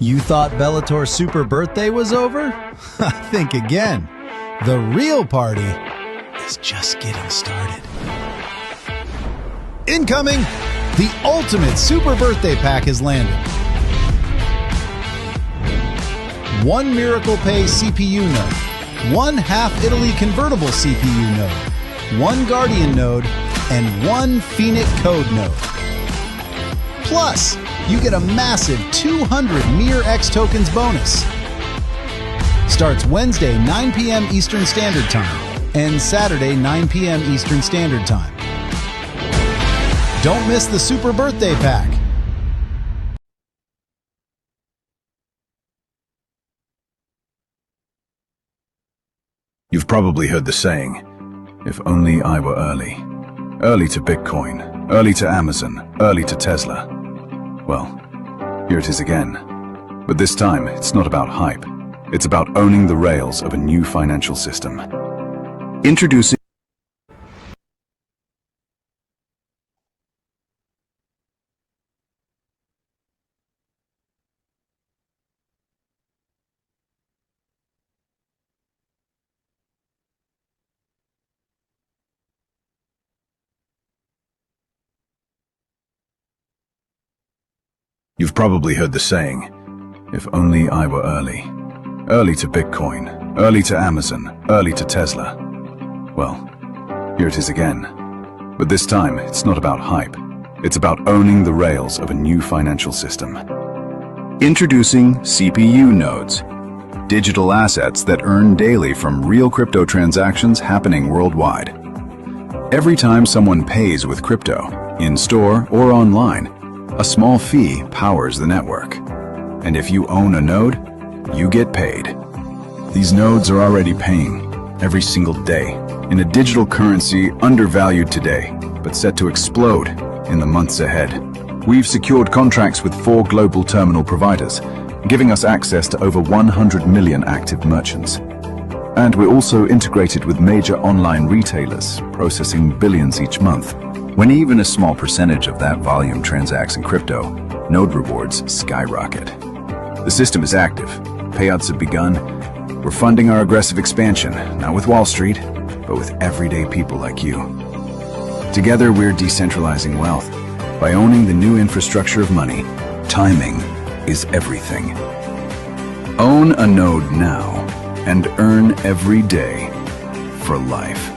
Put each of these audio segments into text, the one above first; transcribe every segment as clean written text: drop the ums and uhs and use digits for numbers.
You thought Bellator Super Birthday was over? Think again. The real party is just getting started. Incoming! The ultimate Super Birthday Pack has landed. One Miracle Pay CPU node, one Half Italy convertible CPU node, one Guardian node, and one Phoenix Code node. Plus, you get a massive 200 Mir X tokens bonus. Starts Wednesday 9 p.m. Eastern Standard Time and Saturday 9 p.m. Eastern Standard Time. Don't miss the Super Birthday Pack. You've probably heard the saying, if only I were early. Early to Bitcoin, early to Amazon, early to Tesla. Well, here it is again. But this time, it's not about hype. It's about owning the rails of a new financial system. Introducing You've probably heard the saying, if only I were early. Early to Bitcoin, early to Amazon, early to Tesla. Well, here it is again. But this time, it's not about hype. It's about owning the rails of a new financial system. Introducing CPU nodes, digital assets that earn daily from real crypto transactions happening worldwide. Every time someone pays with crypto, in-store or online, a small fee powers the network. And if you own a node, you get paid. These nodes are already paying every single day in a digital currency undervalued today, but set to explode in the months ahead. We've secured contracts with 4 global terminal providers, giving us access to over 100 million active merchants. And we're also integrated with major online retailers, processing billions each month. When even a small percentage of that volume transacts in crypto, node rewards skyrocket. The system is active. Payouts have begun. We're funding our aggressive expansion, not with Wall Street, but with everyday people like you. Together, we're decentralizing wealth. By owning the new infrastructure of money, timing is everything. Own a node now and earn every day for life.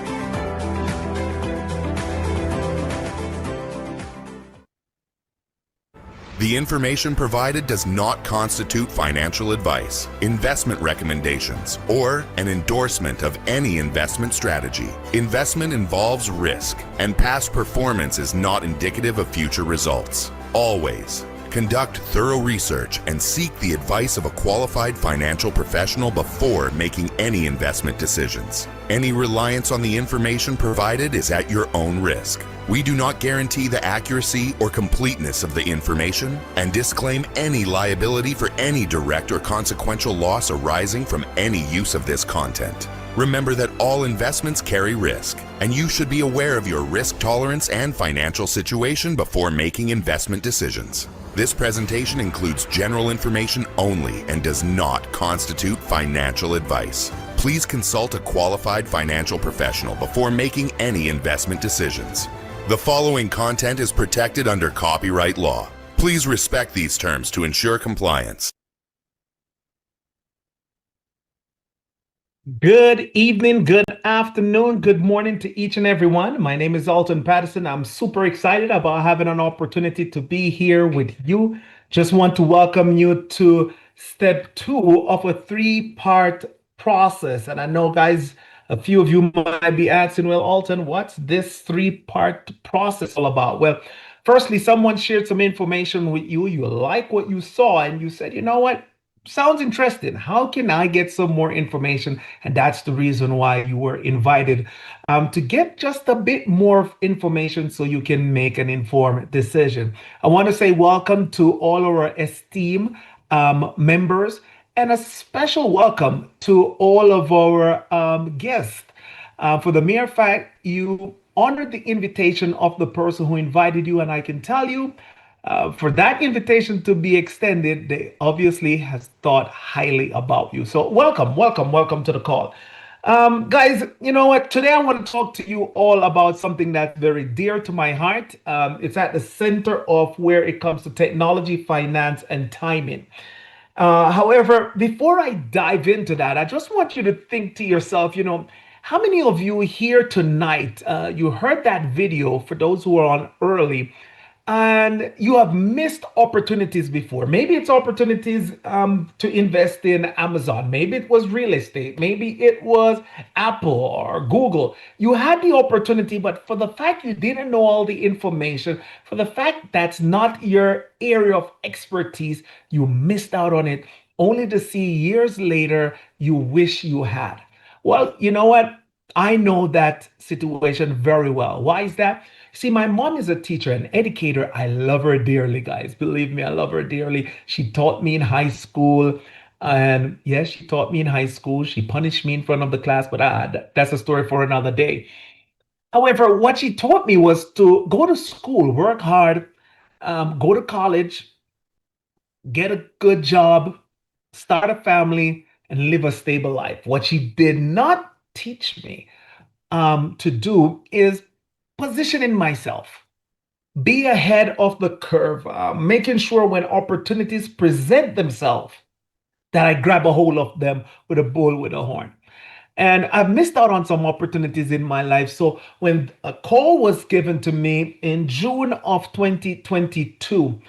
The information provided does not constitute financial advice, investment recommendations, or an endorsement of any investment strategy. Investment involves risk, and past performance is not indicative of future results. Always conduct thorough research and seek the advice of a qualified financial professional before making any investment decisions. Any reliance on the information provided is at your own risk. We do not guarantee the accuracy or completeness of the information and disclaim any liability for any direct or consequential loss arising from any use of this content. Remember that all investments carry risk, and you should be aware of your risk tolerance and financial situation before making investment decisions. This presentation includes general information only and does not constitute financial advice. Please consult a qualified financial professional before making any investment decisions. The following content is protected under copyright law. Please respect these terms to ensure compliance. Good evening, good afternoon, good morning to each and every one. My name is Alton Patterson. I'm super excited about having an opportunity to be here with you. Just want to welcome you to step 2 of a 3-part process. And I know, guys, a few of you might be asking, well, Alton, what's this 3-part process all about? Well, firstly, someone shared some information with you. You like what you saw, and you said, you know what? Sounds interesting. How can I get some more information? And that's the reason why you were invited to get just a bit more information so you can make an informed decision. I want to say welcome to all our esteemed members and a special welcome to all of our guests. For the mere fact you honored the invitation of the person who invited you, and I can tell you, For that invitation to be extended, they obviously has thought highly about you. So welcome, welcome, welcome to the call. Guys, you know what? Today I want to talk to you all about something that's very dear to my heart. It's at the center of where it comes to technology, finance, and timing. However, before I dive into that, I just want you to think to yourself, how many of you here tonight, you heard that video for those who are on early, and you have missed opportunities before? Maybe it's opportunities to invest in Amazon. Maybe it was real estate. Maybe it was Apple or Google. You had the opportunity, but for the fact you didn't know all the information, for the fact that's not your area of expertise, you missed out on it, only to see years later you wish you had. Well, you know what? I know that situation very well. Why is that? See, my mom is a teacher, an educator. I love her dearly, guys. Believe me, I love her dearly. She taught me in high school. And yes, she taught me in high school. She punished me in front of the class, but that's a story for another day. However, what she taught me was to go to school, work hard, go to college, get a good job, start a family, and live a stable life. What she did not teach me to do is positioning myself, be ahead of the curve, making sure when opportunities present themselves that I grab a hold of them with a bull with a horn. And I've missed out on some opportunities in my life. So when a call was given to me in June of 2022,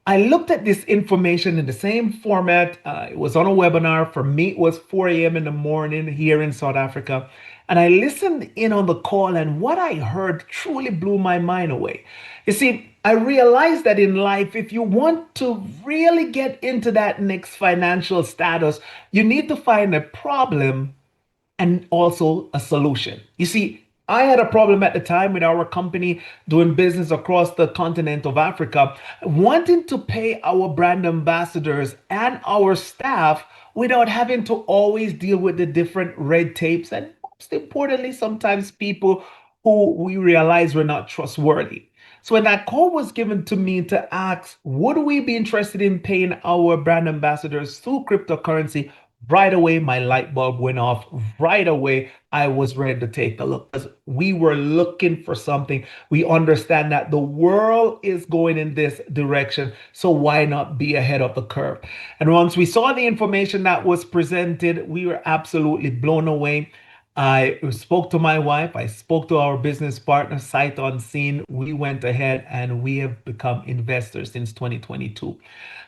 I looked at this information in the same format. It was on a webinar. For me, it was 4 a.m. in the morning here in South Africa. And I listened in on the call, and what I heard truly blew my mind away. You see, I realized that in life, if you want to really get into that next financial status, you need to find a problem and also a solution. You see, I had a problem at the time with our company doing business across the continent of Africa, wanting to pay our brand ambassadors and our staff without having to always deal with the different red tapes, and most importantly, sometimes people who we realize were not trustworthy. So when that call was given to me to ask, would we be interested in paying our brand ambassadors through cryptocurrency? Right away, my light bulb went off. Right away, I was ready to take a look because we were looking for something. We understand that the world is going in this direction. So why not be ahead of the curve? And once we saw the information that was presented, we were absolutely blown away. I spoke to my wife. I spoke to our business partner, sight unseen. We went ahead and we have become investors since 2022.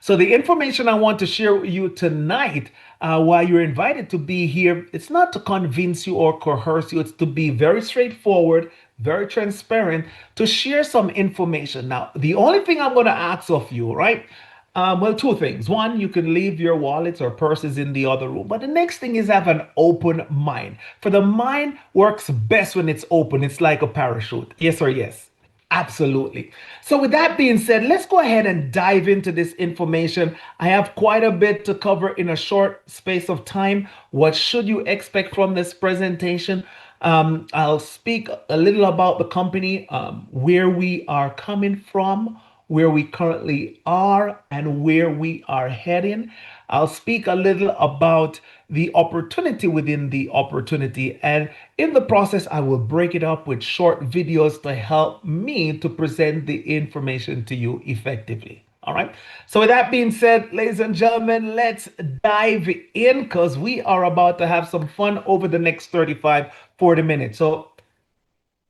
So the information I want to share with you tonight, while you're invited to be here, it's not to convince you or coerce you. It's to be very straightforward, very transparent, to share some information. Now, the only thing I'm going to ask of you, right? Well, two things. One, you can leave your wallets or purses in the other room. But the next thing is have an open mind. For the mind works best when it's open. It's like a parachute. Yes or yes? Absolutely. So, with that being said, let's go ahead and dive into this information. I have quite a bit to cover in a short space of time. What should you expect from this presentation? I'll speak a little about the company, where we are coming from, where we currently are, and where we are heading. I'll speak a little about the opportunity within the opportunity. And in the process, I will break it up with short videos to help me to present the information to you effectively. All right. So, with that being said, ladies and gentlemen, let's dive in because we are about to have some fun over the next 35, 40 minutes. So,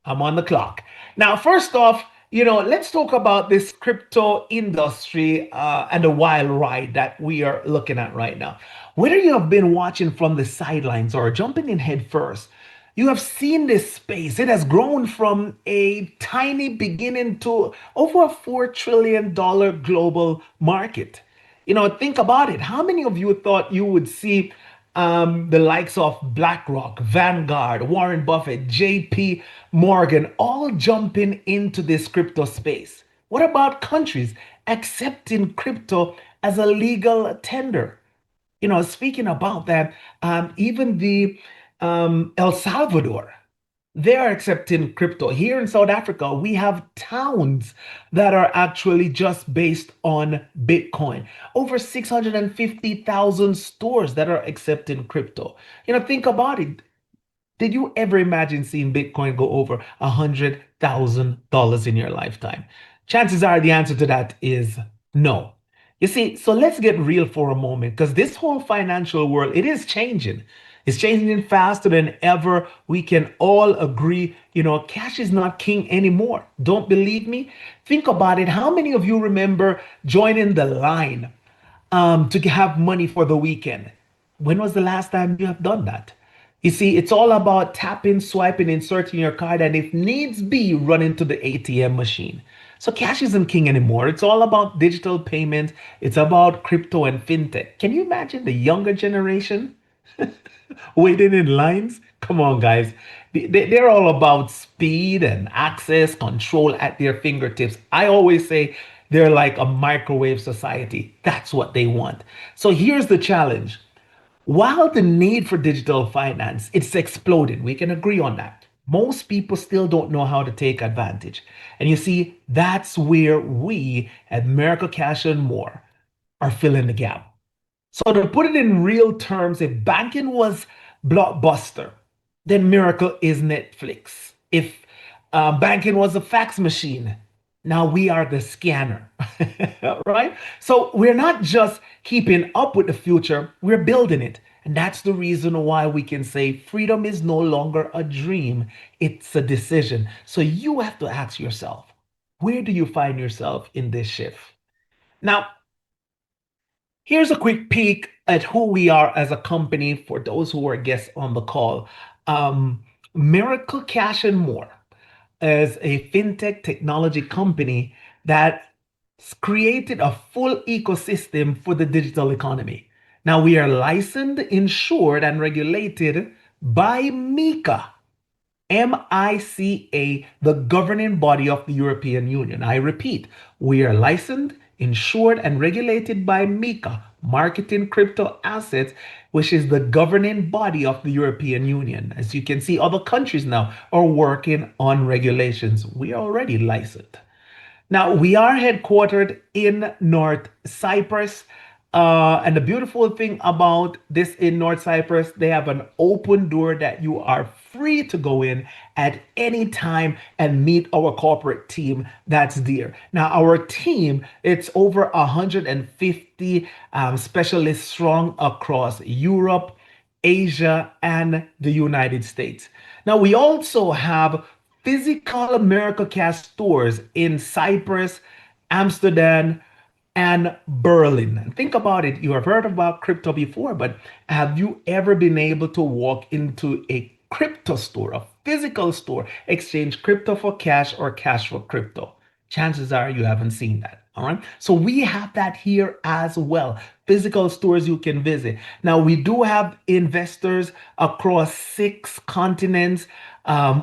I'm on the clock. Now, first off, let's talk about this crypto industry and the wild ride that we are looking at right now. Whether you have been watching from the sidelines or jumping in head first, you have seen this space. It has grown from a tiny beginning to over a $4 trillion global market. Think about it. How many of you thought you would see the likes of BlackRock, Vanguard, Warren Buffett, JP Morgan, all jumping into this crypto space? What about countries accepting crypto as a legal tender? Speaking about that, even the El Salvador. They are accepting crypto. Here in South Africa, we have towns that are actually just based on Bitcoin. Over 650,000 stores that are accepting crypto. Think about it. Did you ever imagine seeing Bitcoin go over $100,000 in your lifetime? Chances are the answer to that is no. You see, so let's get real for a moment because this whole financial world, it is changing. It's changing faster than ever. We can all agree, cash is not king anymore. Don't believe me? Think about it. How many of you remember joining the line to have money for the weekend? When was the last time you have done that? You see, it's all about tapping, swiping, inserting your card, and if needs be, running to the ATM machine. So cash isn't king anymore. It's all about digital payment. It's about crypto and fintech. Can you imagine the younger generation waiting in lines? Come on, guys. They're all about speed and access, control at their fingertips. I always say they're like a microwave society. That's what they want. So here's the challenge. While the need for digital finance, it's exploded. We can agree on that. Most people still don't know how to take advantage. And you see, that's where we at America Cash and More are filling the gap. So to put it in real terms, if banking was Blockbuster, then Miracle is Netflix. If banking was a fax machine, now we are the scanner, right? So we're not just keeping up with the future, we're building it. And that's the reason why we can say freedom is no longer a dream, it's a decision. So you have to ask yourself, where do you find yourself in this shift? Now, here's a quick peek at who we are as a company for those who are guests on the call. Um, Miracle Cash and More is a fintech technology company that created a full ecosystem for the digital economy. Now we are licensed, insured, and regulated by MiCA, MiCA, the governing body of the European Union. I repeat, we are licensed, insured, and regulated by MiCA, Marketing Crypto Assets, which is the governing body of the European Union. As you can see, other countries now are working on regulations. We are already licensed. Now, we are headquartered in North Cyprus. And the beautiful thing about this in North Cyprus, they have an open door that you are free to go in at any time and meet our corporate team that's there. Now, our team, it's over 150 specialists strong across Europe, Asia, and the United States. Now, we also have physical America Cash stores in Cyprus, Amsterdam, and Berlin. And think about it. You have heard about crypto before, but have you ever been able to walk into a crypto store, a physical store, exchange crypto for cash or cash for crypto? Chances are you haven't seen that. All right. So we have that here as well. Physical stores you can visit. Now, we do have investors across 6 continents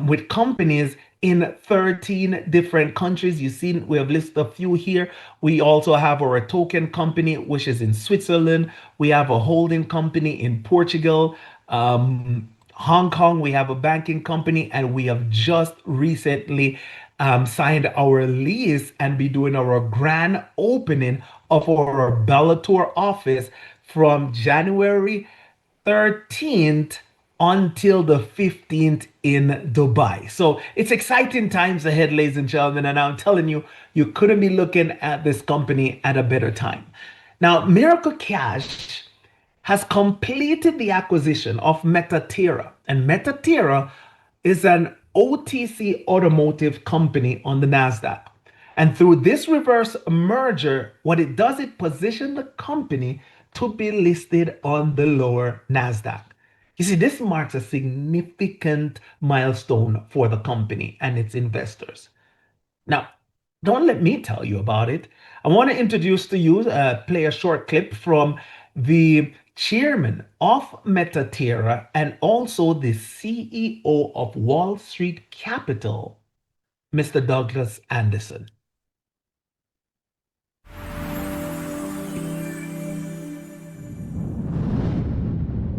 with companies in 13 different countries. You see, we have listed a few here. We also have our token company, which is in Switzerland. We have a holding company in Portugal. Hong Kong, we have a banking company, and we have just recently signed our lease and be doing our grand opening of our Bellator office from January 13th until the 15th in Dubai. So it's exciting times ahead, ladies and gentlemen. And I'm telling you, you couldn't be looking at this company at a better time. Now, Miracle Cash has completed the acquisition of Metaterra. And Metaterra is an OTC automotive company on the NASDAQ. And through this reverse merger, what it does, it positions the company to be listed on the lower NASDAQ. You see, this marks a significant milestone for the company and its investors. Now, don't let me tell you about it. I want to introduce to you, play a short clip from the chairman of Metaterra and also the CEO of Wall Street Capital, Mr. Douglas Anderson.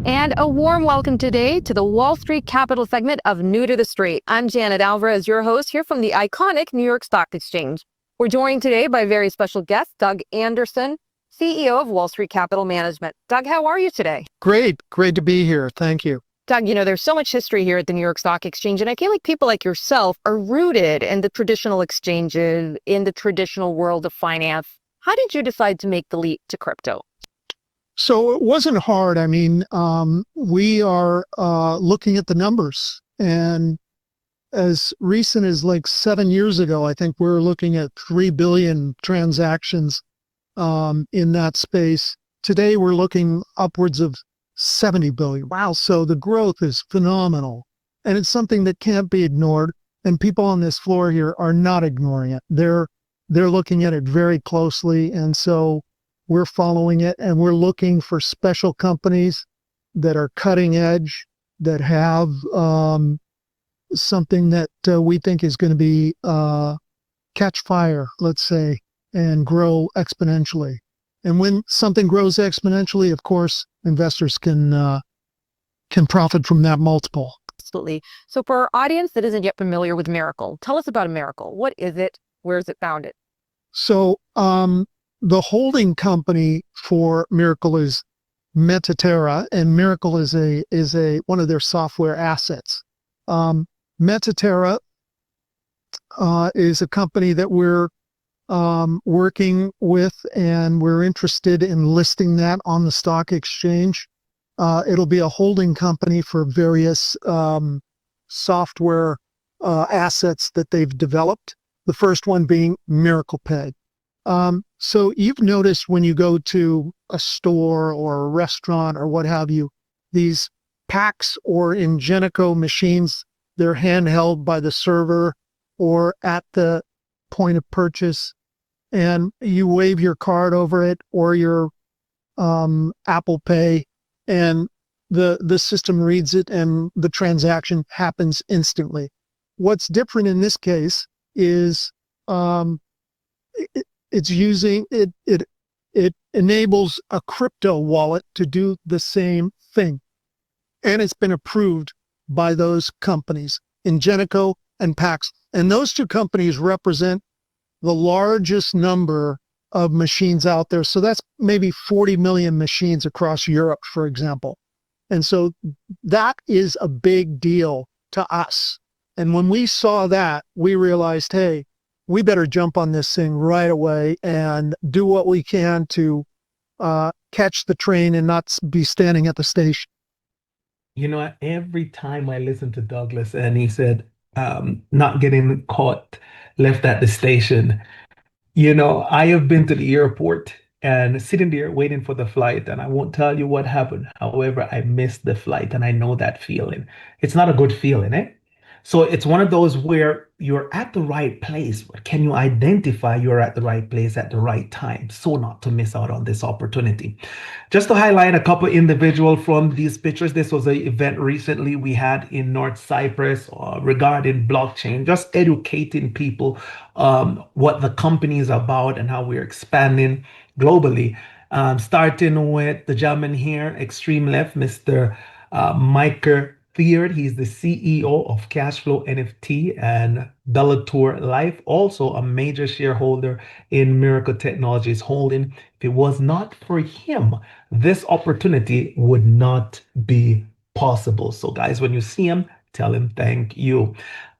And a warm welcome today to the Wall Street Capital segment of New to the Street. I'm Janet Alvarez, your host here from the iconic New York Stock Exchange. We're joined today by very special guest, Doug Anderson, CEO of Wall Street Capital Management. Doug, how are you today? Great to be here. Thank you. Doug, there's so much history here at the New York Stock Exchange, and I feel like people like yourself are rooted in the traditional exchanges, in the traditional world of finance. How did you decide to make the leap to crypto? So it wasn't hard. I mean, we are looking at the numbers, and as recent as like 7 years ago, I think we're looking at 3 billion transactions in that space. Today, we're looking upwards of 70 billion. Wow. So the growth is phenomenal, and it's something that can't be ignored. And people on this floor here are not ignoring it. They're looking at it very closely. And so we're following it, and we're looking for special companies that are cutting edge, that have something that we think is going to be catch fire, let's say, and grow exponentially. And when something grows exponentially, of course, investors can profit from that multiple. Absolutely. So for our audience that isn't yet familiar with Miracle, tell us about a Miracle. What is it? Where is it founded? So the holding company for Miracle is Metaterra, and Miracle is a one of their software assets. Metaterra is a company that we're working with, and we're interested in listing that on the stock exchange. It'll be a holding company for various software assets that they've developed. The first one being Miracle Pay. So you've noticed when you go to a store or a restaurant or what have you, these PAX or Ingenico machines, they're handheld by the server or at the point of purchase, and you wave your card over it or your Apple Pay, and the system reads it and the transaction happens instantly. What's different in this case is it enables a crypto wallet to do the same thing. And it's been approved by those companies, Ingenico and PAX. And those two companies represent the largest number of machines out there. So that's maybe 40 million machines across Europe, for example. And so that is a big deal to us. And when we saw that, we realized, hey, we better jump on this thing right away and do what we can to catch the train and not be standing at the station. Every time I listen to Douglas and he said, not getting caught, left at the station, I have been to the airport and sitting there waiting for the flight, and I won't tell you what happened. However, I missed the flight, and I know that feeling. It's not a good feeling, eh? So it's one of those where you're at the right place, but can you identify you're at the right place at the right time so not to miss out on this opportunity? Just to highlight a couple individuals from these pictures, this was an event recently we had in North Cyprus regarding blockchain, just educating people what the company is about and how we're expanding globally. Starting with the gentleman here, extreme left, Mr. Micah Third. He's the CEO of Cashflow NFT and Bellator Life, also a major shareholder in Miracle Technologies Holding. If it was not for him, this opportunity would not be possible. So guys, when you see him, tell him thank you.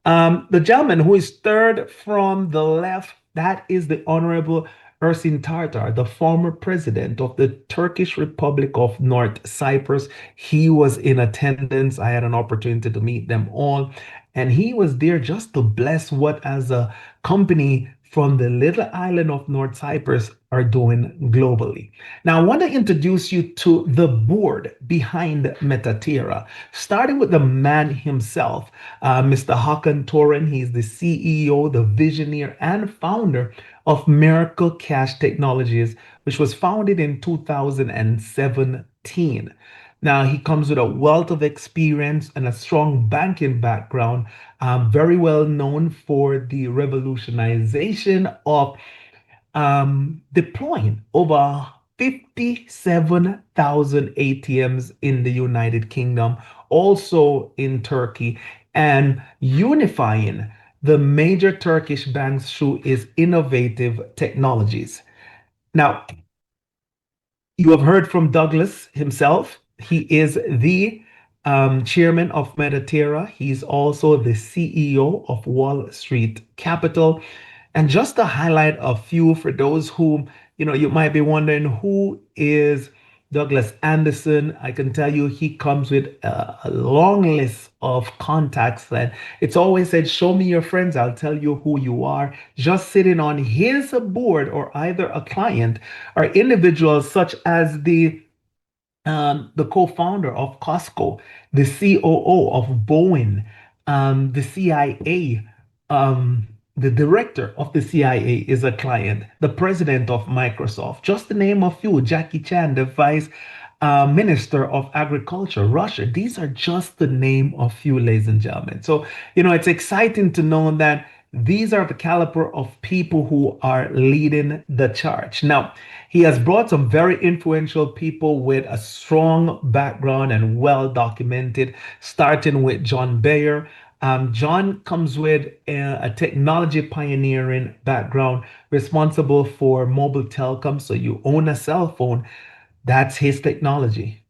The gentleman who is third from the left, that is the Honorable Ersin Tartar, the former president of the Turkish Republic of North Cyprus. He was in attendance. I had an opportunity to meet them all, and he was there just to bless what as a company from the little island of North Cyprus are doing globally. Now, I want to introduce you to the board behind Metaterra, starting with the man himself, Mr. Hakan Toren. He's the CEO, the visionary, and founder of Miracle Cash Technologies, which was founded in 2017. Now, he comes with a wealth of experience and a strong banking background, very well known for the revolutionization of deploying over 57,000 ATMs in the United Kingdom, also in Turkey, and unifying the major Turkish banks through its innovative technologies. Now, you have heard from Douglas himself. He is the chairman of Mediterra. He's also the CEO of Wall Street Capital. And just to highlight a few for those who, you might be wondering who is Douglas Anderson. I can tell you he comes with a long list of contacts, and it's always said, show me your friends, I'll tell you who you are. Just sitting on his board or either a client or individuals such as the co-founder of Costco, the COO of Boeing, the CIA, the director of the CIA is a client, the president of Microsoft, just to name a few, Jackie Chan, the vice minister of agriculture, Russia. These are just the name of few, ladies and gentlemen. So, it's exciting to know that these are the caliber of people who are leading the charge. Now, he has brought some very influential people with a strong background and well documented, starting with John Bayer. John comes with a technology pioneering background, responsible for mobile telecom. So you own a cell phone, that's his technology.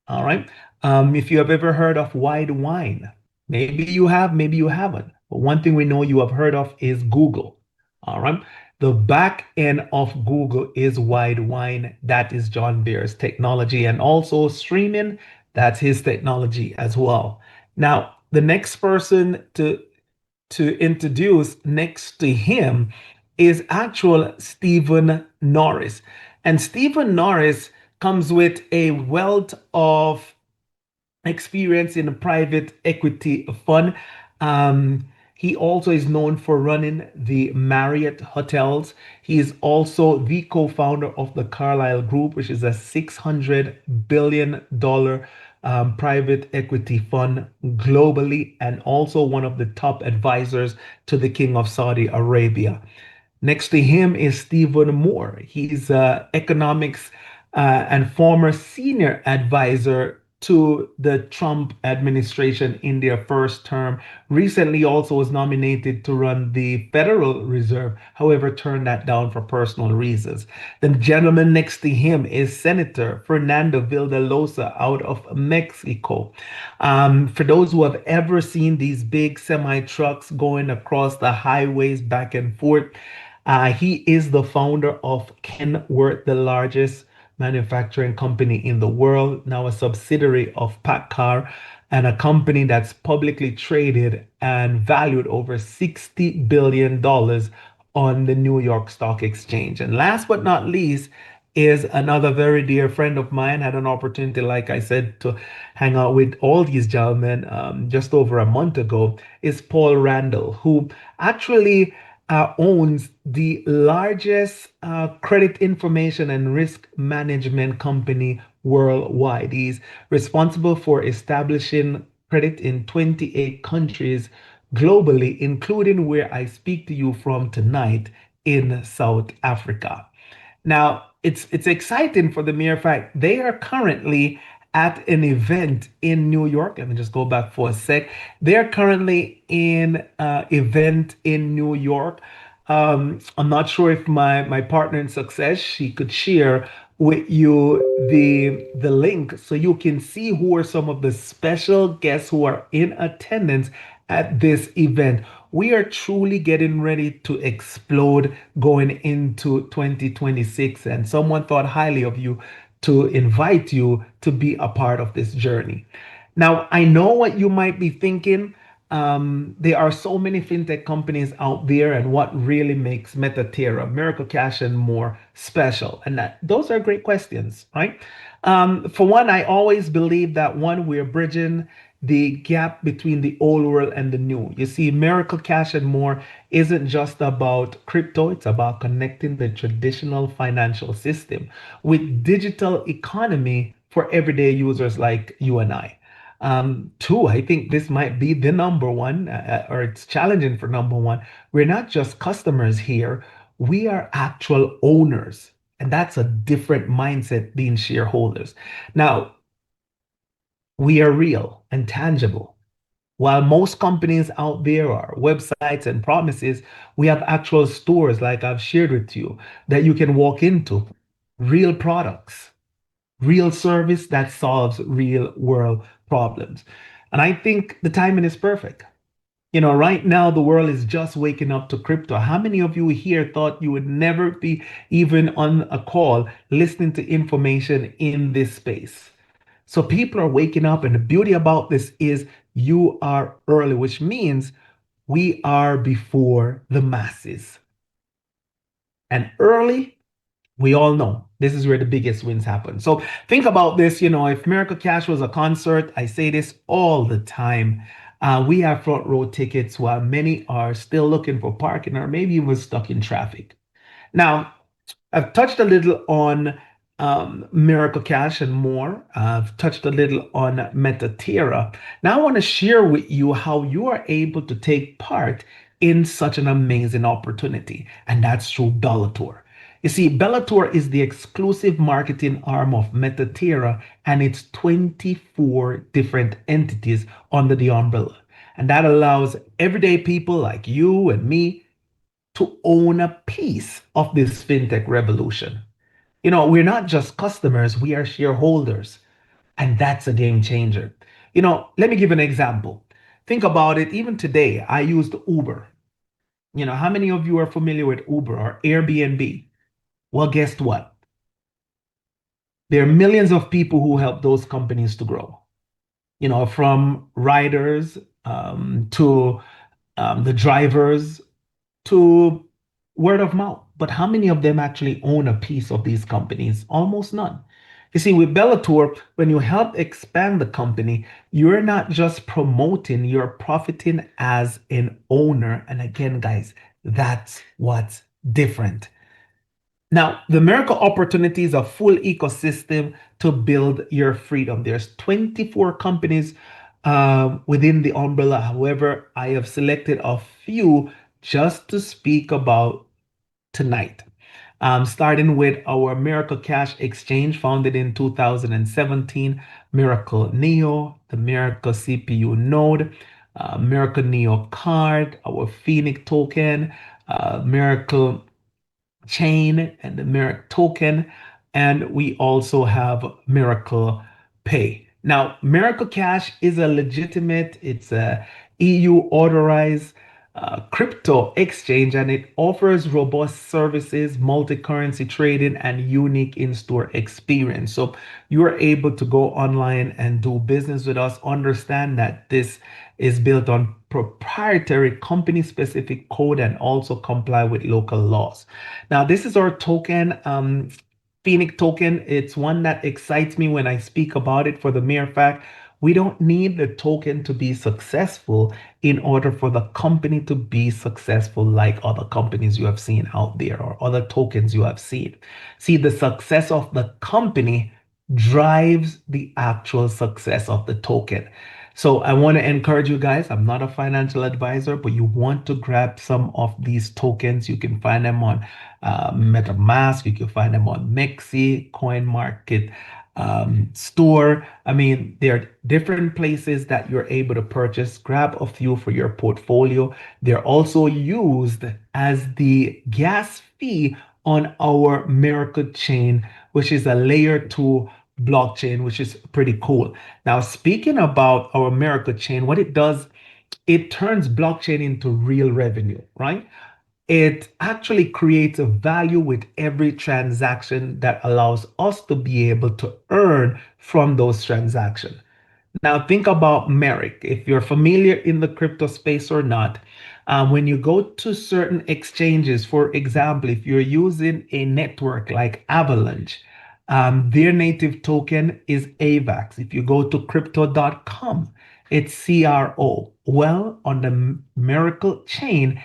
All right. If you have ever heard of Wide Wine, maybe you have, maybe you haven't. But one thing we know you have heard of is Google. All right. The back end of Google is Wide Wine. That is John Beer's technology. And also streaming, that's his technology as well. Now, the next person to introduce next to him is actual Stephen Norris. And Stephen Norris comes with a wealth of experience in a private equity fund. He also is known for running the Marriott hotels. He is also the co-founder of the Carlyle Group, which is a $600 billion private equity fund globally, and also one of the top advisors to the King of Saudi Arabia. Next to him is Stephen Moore. He's economics and former senior advisor to the Trump administration in their first term. Recently also was nominated to run the Federal Reserve, however, turned that down for personal reasons. The gentleman next to him is Senator Fernando Villalobos out of Mexico. For those who have ever seen these big semi trucks going across the highways back and forth, he is the founder of Kenworth, the largest manufacturing company in the world, now a subsidiary of PACCAR, and a company that's publicly traded and valued over $60 billion on the New York Stock Exchange. And last but not least is another very dear friend of mine. Had an opportunity, like I said, to hang out with all these gentlemen just over a month ago, is Paul Randall, who actually owns the largest credit information and risk management company worldwide. He's responsible for establishing credit in 28 countries globally, including where I speak to you from tonight in South Africa. Now, it's exciting for the mere fact they are currently at an event in New York. Let me just go back for a sec. They're currently in an event in New York. I'm not sure if my partner in success, she could share with you the link so you can see who are some of the special guests who are in attendance at this event. We are truly getting ready to explode going into 2026, and someone thought highly of you to invite you to be a part of this journey. Now, I know what you might be thinking. There are so many fintech companies out there, and what really makes Metaterra, Miracle Cash, and more special? And those are great questions, right? For one, I always believe that one, we're bridging the gap between the old world and the new. You see, Miracle Cash and More isn't just about crypto, it's about connecting the traditional financial system with digital economy for everyday users like you and I. Two, I think this might be the number one, or it's challenging for number one. We're not just customers here, we are actual owners. And that's a different mindset being shareholders. Now, we are real and tangible. While most companies out there are websites and promises, we have actual stores, like I've shared with you, that you can walk into, real products, real service that solves real world problems. And I think the timing is perfect. Right now, the world is just waking up to crypto. How many of you here thought you would never be even on a call listening to information in this space? So people are waking up, and the beauty about this is you are early, which means we are before the masses. And early, we all know this is where the biggest wins happen. So think about this, if Miracle Cash was a concert, I say this all the time. We have front row tickets while many are still looking for parking or maybe even stuck in traffic. Now, I've touched a little on Miracle Cash and more. I've touched a little on Metatera. Now, I want to share with you how you are able to take part in such an amazing opportunity, and that's through Bellator. You see, Bellator is the exclusive marketing arm of Metatera and its 24 different entities under the umbrella. And that allows everyday people like you and me to own a piece of this fintech revolution. We're not just customers, we are shareholders. And that's a game changer. Let me give an example. Think about it. Even today, I used Uber. How many of you are familiar with Uber or Airbnb? Well, guess what? There are millions of people who help those companies to grow. From riders to the drivers to word of mouth. But how many of them actually own a piece of these companies? Almost none. You see, with Bellator, when you help expand the company, you're not just promoting, you're profiting as an owner. And again, guys, that's what's different. Now, the miracle opportunity is a full ecosystem to build your freedom. There's 24 companies within the umbrella. However, I have selected a few just to speak about tonight. Starting with our Miracle Cash Exchange, founded in 2017, Miracle Neo, the Miracle CPU node, Miracle Neo card, our Phoenix token, Miracle chain and the Miracle token. And we also have Miracle Pay. Now, Miracle Cash is a legitimate, it's a EU authorized crypto exchange, and it offers robust services, multi-currency trading, and unique in-store experience. So you are able to go online and do business with us. Understand that this is built on proprietary company-specific code and also comply with local laws. Now, this is our token. Phoenix token, it's one that excites me when I speak about it for the mere fact we don't need the token to be successful in order for the company to be successful, like other companies you have seen out there or other tokens you have seen. See, the success of the company drives the actual success of the token. So I want to encourage you guys. I'm not a financial advisor, but you want to grab some of these tokens. You can find them on MetaMask. You can find them on Mexi, CoinMarket store. I mean, there are different places that you're able to purchase. Grab a few for your portfolio. They're also used as the gas fee on our Miracle chain, which is a layer 2 blockchain, which is pretty cool. Now, speaking about our Miracle chain, what it does, it turns blockchain into real revenue, right? It actually creates a value with every transaction that allows us to be able to earn from those transactions. Now, think about Merrick. If you're familiar in the crypto space or not, when you go to certain exchanges, for example, if you're using a network like Avalanche, their native token is AVAX. If you go to crypto.com, it's CRO. Well, on the Miracle chain,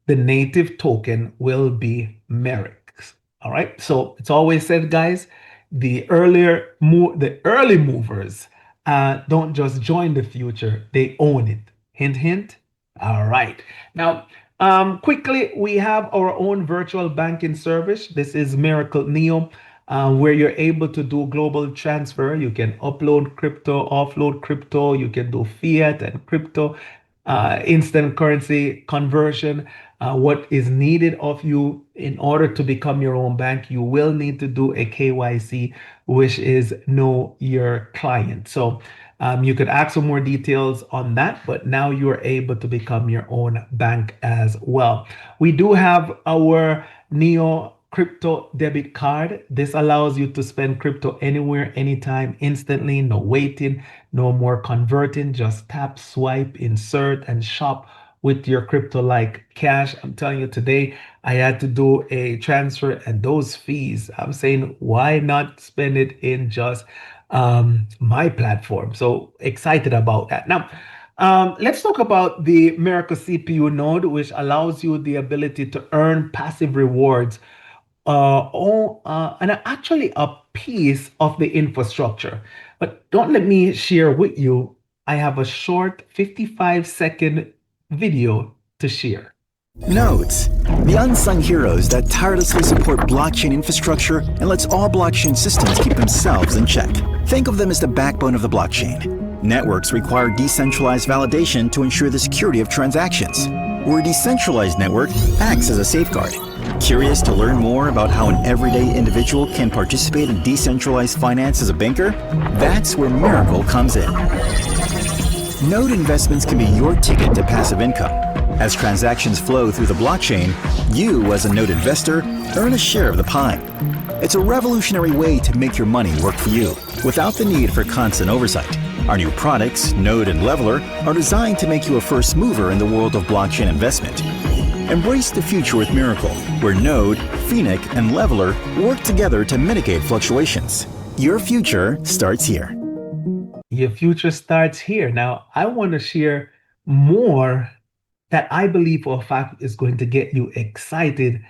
the native token will be Merrick's. All right. So it's always said, guys, the early movers don't just join the future, they own it. Hint, hint. All right. Now, Quickly, we have our own virtual banking service. This is Miracle Neo, where you're able to do global transfer. You can upload crypto, offload crypto, you can do fiat and crypto, instant currency conversion. What is needed of you in order to become your own bank, you will need to do a KYC, which is know your client. So you could ask some more details on that, but now you are able to become your own bank as well. We do have our Neo crypto debit card. This allows you to spend crypto anywhere, anytime, instantly, no waiting, no more converting, just tap, swipe, insert, and shop with your crypto like cash. I'm telling you, today I had to do a transfer and those fees, I'm saying, why not spend it in just my platform? So excited about that. Now, let's talk about the Miracle CPU node, which allows you the ability to earn passive rewards and actually a piece of the infrastructure. But don't let me share with you. I have a short 55-second video to share. Nodes, the unsung heroes that tirelessly support blockchain infrastructure and lets all blockchain systems keep themselves in check. Think of them as the backbone of the blockchain. Networks require decentralized validation to ensure the security of transactions, where a decentralized network acts as a safeguard. Curious to learn more about how an everyday individual can participate in decentralized finance as a banker? That's where Miracle comes in. Node investments can be your ticket to passive income. As transactions flow through the blockchain, you, as a node investor, earn a share of the pie. It's a revolutionary way to make your money work for you, without the need for constant oversight. Our new products, Node and Leveler, are designed to make you a first mover in the world of blockchain investment. Embrace the future with Miracle, where Node, Phoenix, and Leveler work together to mitigate fluctuations. Your future starts here. Your future starts here. Now, I want to share more that I believe for a fact is going to get you excited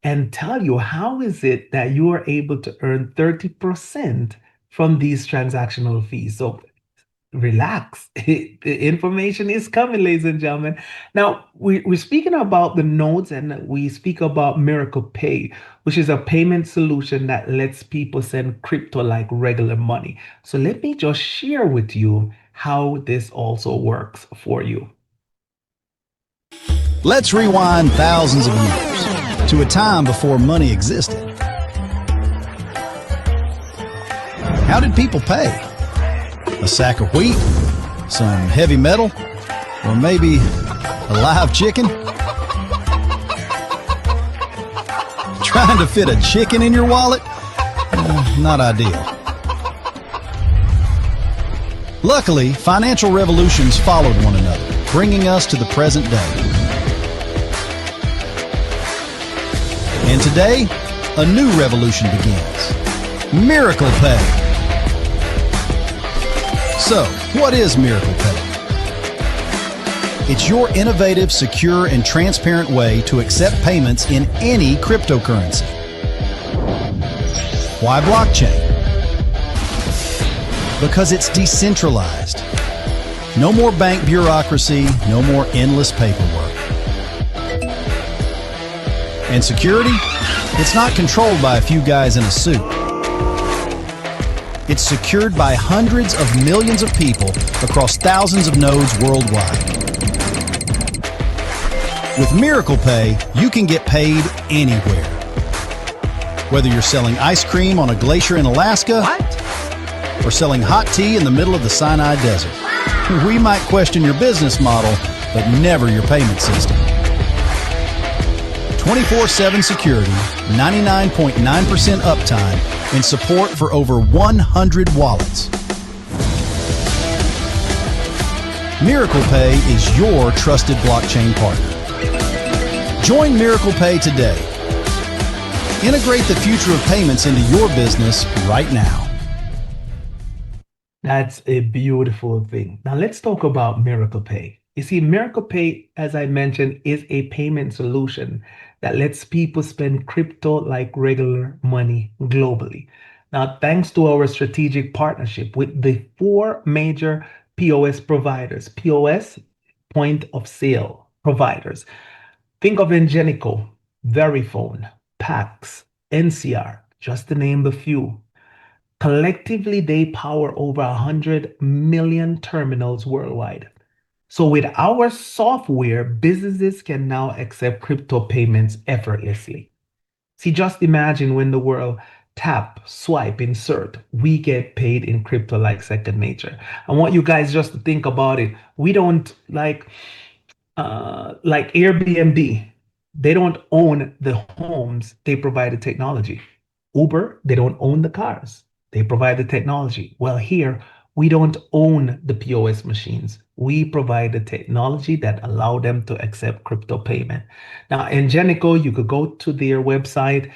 and tell you how is it that you are able to earn 30% from these transactional fees. So relax. The information is coming, ladies and gentlemen. Now, we're speaking about the nodes and we speak about Miracle Pay, which is a payment solution that lets people send crypto like regular money. So let me just share with you how this also works for you. Let's rewind thousands of years to a time before money existed. How did people pay? A sack of wheat, some heavy metal, or maybe a live chicken? Trying to fit a chicken in your wallet? Not ideal. Luckily, financial revolutions followed one another, bringing us to the present day. And today, a new revolution begins. Miracle Pay. So, what is Miracle Pay? It's your innovative, secure, and transparent way to accept payments in any cryptocurrency. Why blockchain? Because it's decentralized. No more bank bureaucracy, no more endless paperwork. And security? It's not controlled by a few guys in a suit. It's secured by hundreds of millions of people across thousands of nodes worldwide. With Miracle Pay, you can get paid anywhere. Whether you're selling ice cream on a glacier in Alaska, or selling hot tea in the middle of the Sinai Desert. We might question your business model, but never your payment system. 24/7 security, 99.9% uptime, and support for over 100 wallets. Miracle Pay is your trusted blockchain partner. Join Miracle Pay today. Integrate the future of payments into your business right now. That's a beautiful thing. Now let's talk about Miracle Pay. You see, Miracle Pay, as I mentioned, is a payment solution that lets people spend crypto like regular money globally. Now, thanks to our strategic partnership with the 4 major POS providers, POS, point of sale providers, Think of Ingenico, Verifone, PAX, NCR, just to name the few. Collectively, they power over 100 million terminals worldwide. So with our software, businesses can now accept crypto payments effortlessly. See, just imagine when the world tap, swipe, insert, we get paid in crypto like second nature. I want you guys just to think about it. We don't like Airbnb. They don't own the homes, they provide the technology. Uber, they don't own the cars. They provide the technology. Well, here, we don't own the POS machines. We provide the technology that allow them to accept crypto payment. Now, Ingenico, you could go to their website,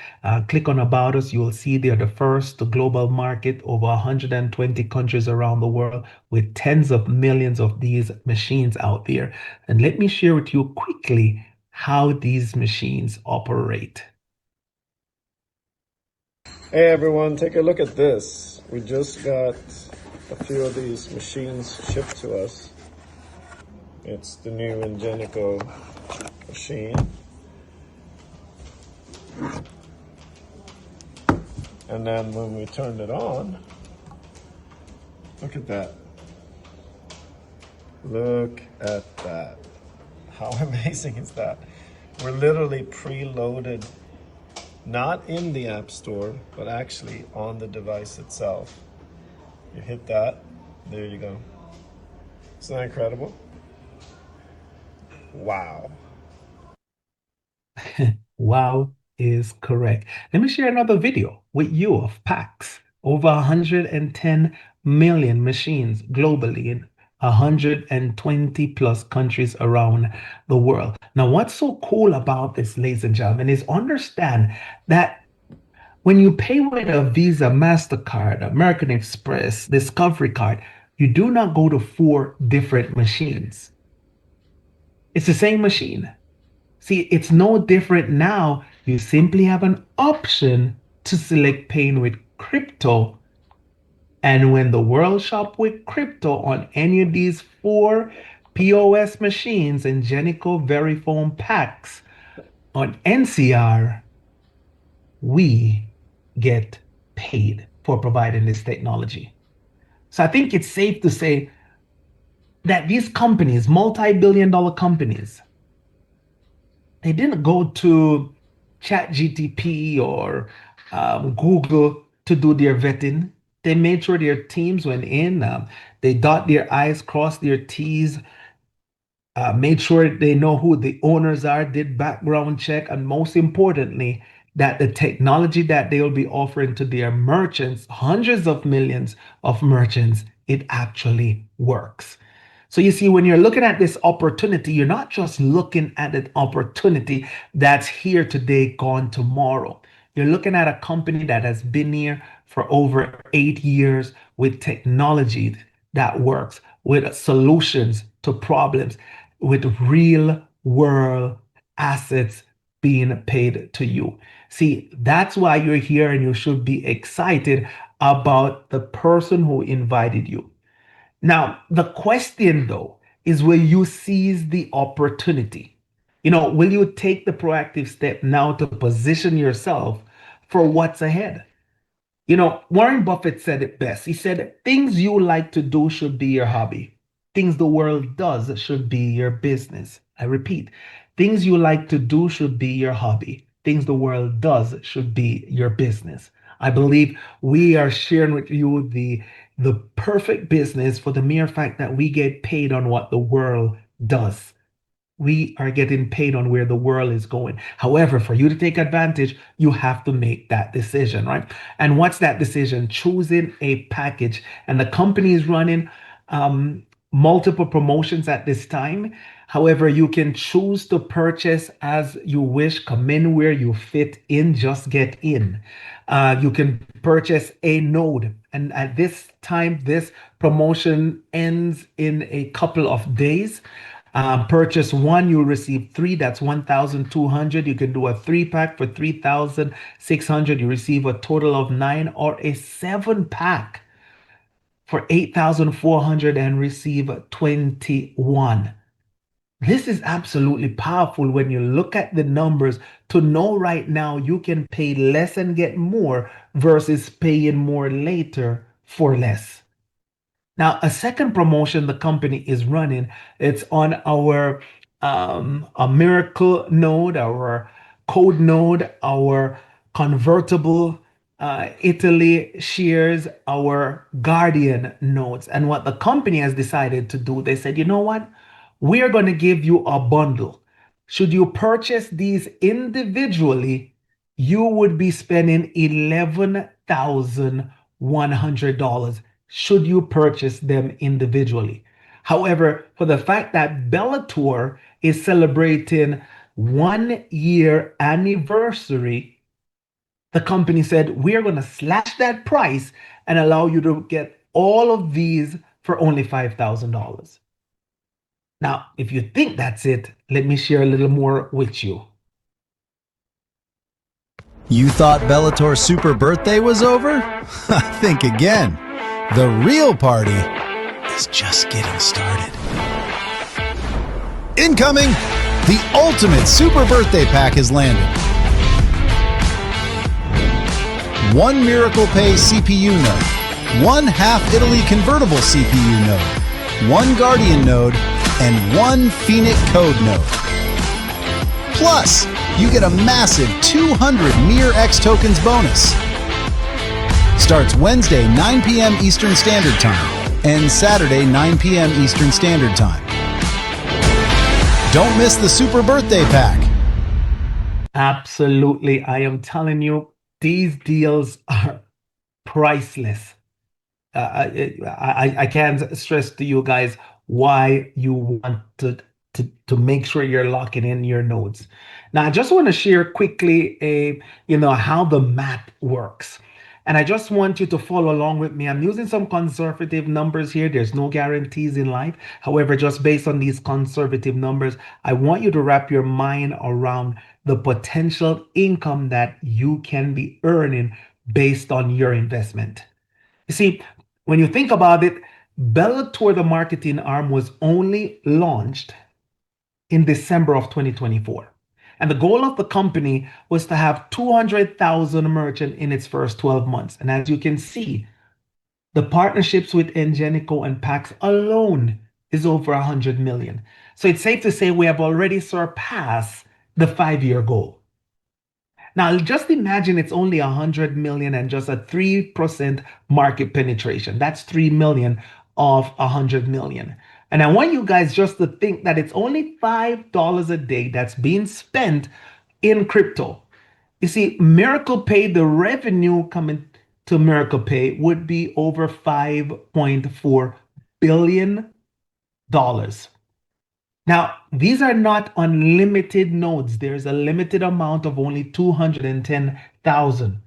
click on About Us. You will see they're the first to global market, over 120 countries around the world with tens of millions of these machines out there. And let me share with you quickly how these machines operate. Hey everyone, take a look at this. We just got a few of these machines shipped to us. It's the new Ingenico machine. And then when we turned it on, look at that. Look at that. How amazing is that? We're literally preloaded, not in the App Store, but actually on the device itself. You hit that, there you go. Isn't that incredible? Wow. Wow is correct. Let me share another video with you of PAX. Over 110 million machines globally in 120 plus countries around the world. Now, what's so cool about this, ladies and gentlemen, is understand that when you pay with a Visa, MasterCard, American Express, Discovery card, you do not go to 4 different machines. It's the same machine. See, it's no different now. You simply have an option to select paying with crypto. And when the world shop with crypto on any of these 4 POS machines, Ingenico, Verifone, PAX, on NCR, we get paid for providing this technology. So I think it's safe to say that these companies, multi-billion-dollar companies, they didn't go to ChatGTP or Google to do their vetting. They made sure their teams went in, they dot their I's, cross their T's, made sure they know who the owners are, did background check, and most importantly, that the technology that they will be offering to their merchants, hundreds of millions of merchants, it actually works. So you see, when you're looking at this opportunity, you're not just looking at an opportunity that's here today, gone tomorrow. You're looking at a company that has been here for over 8 years with technology that works, with solutions to problems, with real world assets being paid to you. See, that's why you're here and you should be excited about the person who invited you. Now, the question though is, will you seize the opportunity? Will you take the proactive step now to position yourself for what's ahead? Warren Buffett said it best. He said, things you like to do should be your hobby. Things the world does should be your business. I repeat, things you like to do should be your hobby. Things the world does should be your business. I believe we are sharing with you the perfect business for the mere fact that we get paid on what the world does. We are getting paid on where the world is going. However, for you to take advantage, you have to make that decision, right? And what's that decision? Choosing a package. And the company is running multiple promotions at this time. However, you can choose to purchase as you wish, come in where you fit in, just get in. You can purchase a node. And at this time, this promotion ends in a couple of days. Purchase one, you'll receive 3. That's 1,200. You can do a 3-pack for 3,600. You receive a total of 9, or a 7-pack for 8,400 and receive 21. This is absolutely powerful when you look at the numbers to know right now you can pay less and get more versus paying more later for less. Now, a second promotion the company is running, it's on our a miracle node, our code node, our convertible Italy shares, our guardian nodes. And what the company has decided to do, they said, you know what? We are going to give you a bundle. Should you purchase these individually, you would be spending $11,100 should you purchase them individually. However, for the fact that Bellator is celebrating 1 year anniversary, the company said, we are going to slash that price and allow you to get all of these for only $5,000. Now, if you think that's it, let me share a little more with you. You thought Bellator's super birthday was over? Think again. The real party is just getting started. Incoming! The ultimate super birthday pack has landed. One Miracle Pay CPU node, one half Italy convertible CPU node, one Guardian node, and one Phoenix code node. Plus, you get a massive 200 Mir X tokens bonus. Starts Wednesday 9 p.m. Eastern Standard Time and Saturday 9 p.m. Eastern Standard Time. Don't miss the Super Birthday Pack. Absolutely. I am telling you, these deals are priceless. I can't stress to you guys why you want to make sure you're locking in your nodes. Now, I just want to share quickly how the math works. And I just want you to follow along with me. I'm using some conservative numbers here. There's no guarantees in life. However, just based on these conservative numbers, I want you to wrap your mind around the potential income that you can be earning based on your investment. You see, when you think about it, Bellator, the marketing arm, was only launched in December of 2024. And the goal of the company was to have 200,000 merchants in its first 12 months. And as you can see, the partnerships with Ingenico and PAX alone is over 100 million. So it's safe to say we have already surpassed the 5-year goal. Now, just imagine it's only 100 million and just a 3% market penetration. That's 3 million of 100 million. And I want you guys just to think that it's only $5 a day that's being spent in crypto. You see, Miracle Pay, the revenue coming to Miracle Pay would be over $5.4 billion. Now, these are not unlimited nodes. There's a limited amount of only 210,000.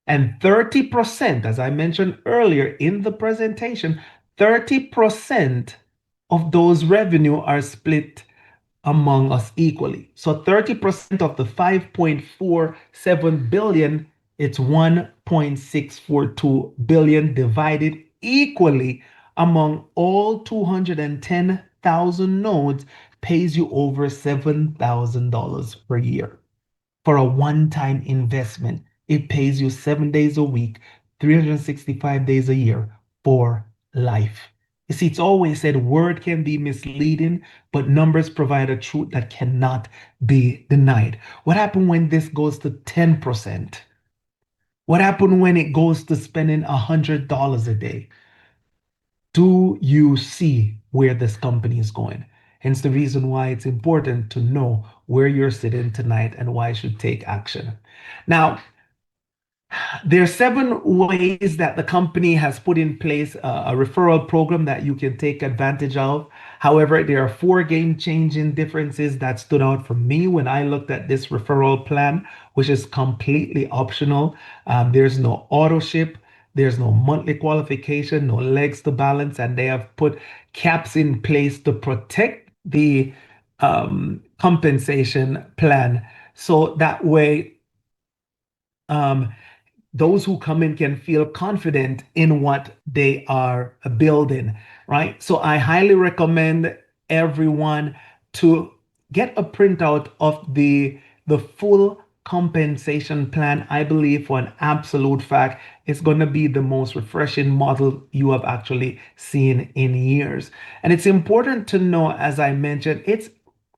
And 30%, as I mentioned earlier in the presentation, 30% of those revenue are split among us equally. So 30% of the 5.47 billion, it's 1.642 billion divided equally among all 210,000 nodes pays you over $7,000 per year. For a one-time investment, it pays you 7 days a week, 365 days a year for life. You see, it's always said word can be misleading, but numbers provide a truth that cannot be denied. What happened when this goes to 10%? What happened when it goes to spending $100 a day? Do you see where this company is going? Hence the reason why it's important to know where you're sitting tonight and why you should take action. Now, there are 7 ways that the company has put in place a referral program that you can take advantage of. However, there are 4 game-changing differences that stood out for me when I looked at this referral plan, which is completely optional. There's no auto ship. There's no monthly qualification, no legs to balance, and they have put caps in place to protect the compensation plan. So that way, those who come in can feel confident in what they are building, right? So I highly recommend everyone to get a printout of the full compensation plan. I believe for an absolute fact, it's going to be the most refreshing model you have actually seen in years. And it's important to know, as I mentioned, it's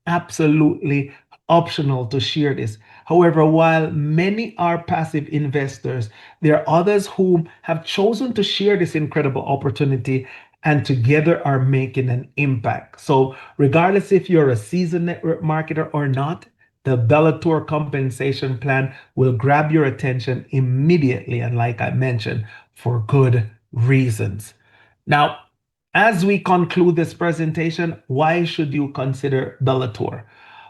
absolutely optional to share this. However, while many are passive investors, there are others who have chosen to share this incredible opportunity and together are making an impact. So, regardless if you're a seasoned network marketer or not, the Bellator compensation plan will grab your attention immediately. And like I mentioned, for good reasons. Now, as we conclude this presentation, why should you consider Bellator?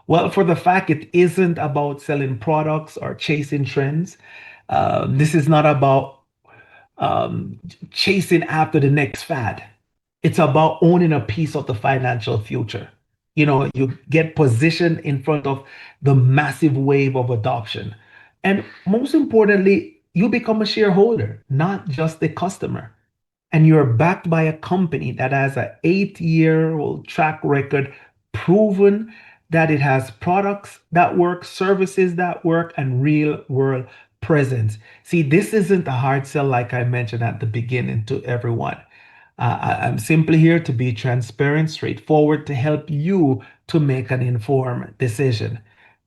Well, for the fact it isn't about selling products or chasing trends. This is not about um, chasing after the next fad. It's about owning a piece of the financial future. You know, you get positioned in front of the massive wave of adoption. And most importantly, you become a shareholder, not just a customer. And you're backed by a company that has an 8-year-old track record, proven that it has products that work, services that work, and real world presence. See, this isn't a hard sell like I mentioned at the beginning to everyone. I'm simply here to be transparent, straightforward, to help you to make an informed decision.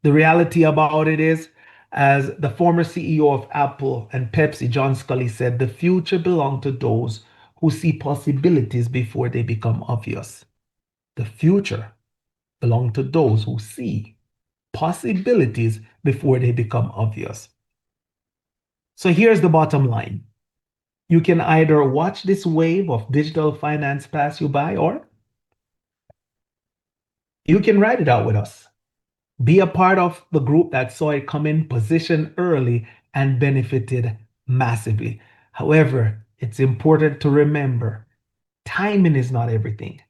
The reality about it is, as the former CEO of Apple and Pepsi, John Scully, said, the future belongs to those who see possibilities before they become obvious. The future belongs to those who see possibilities before they become obvious. So here's the bottom line. You can either watch this wave of digital finance pass you by, or you can ride it out with us. Be a part of the group that saw it come in position early and benefited massively. However, it's important to remember timing is not everything.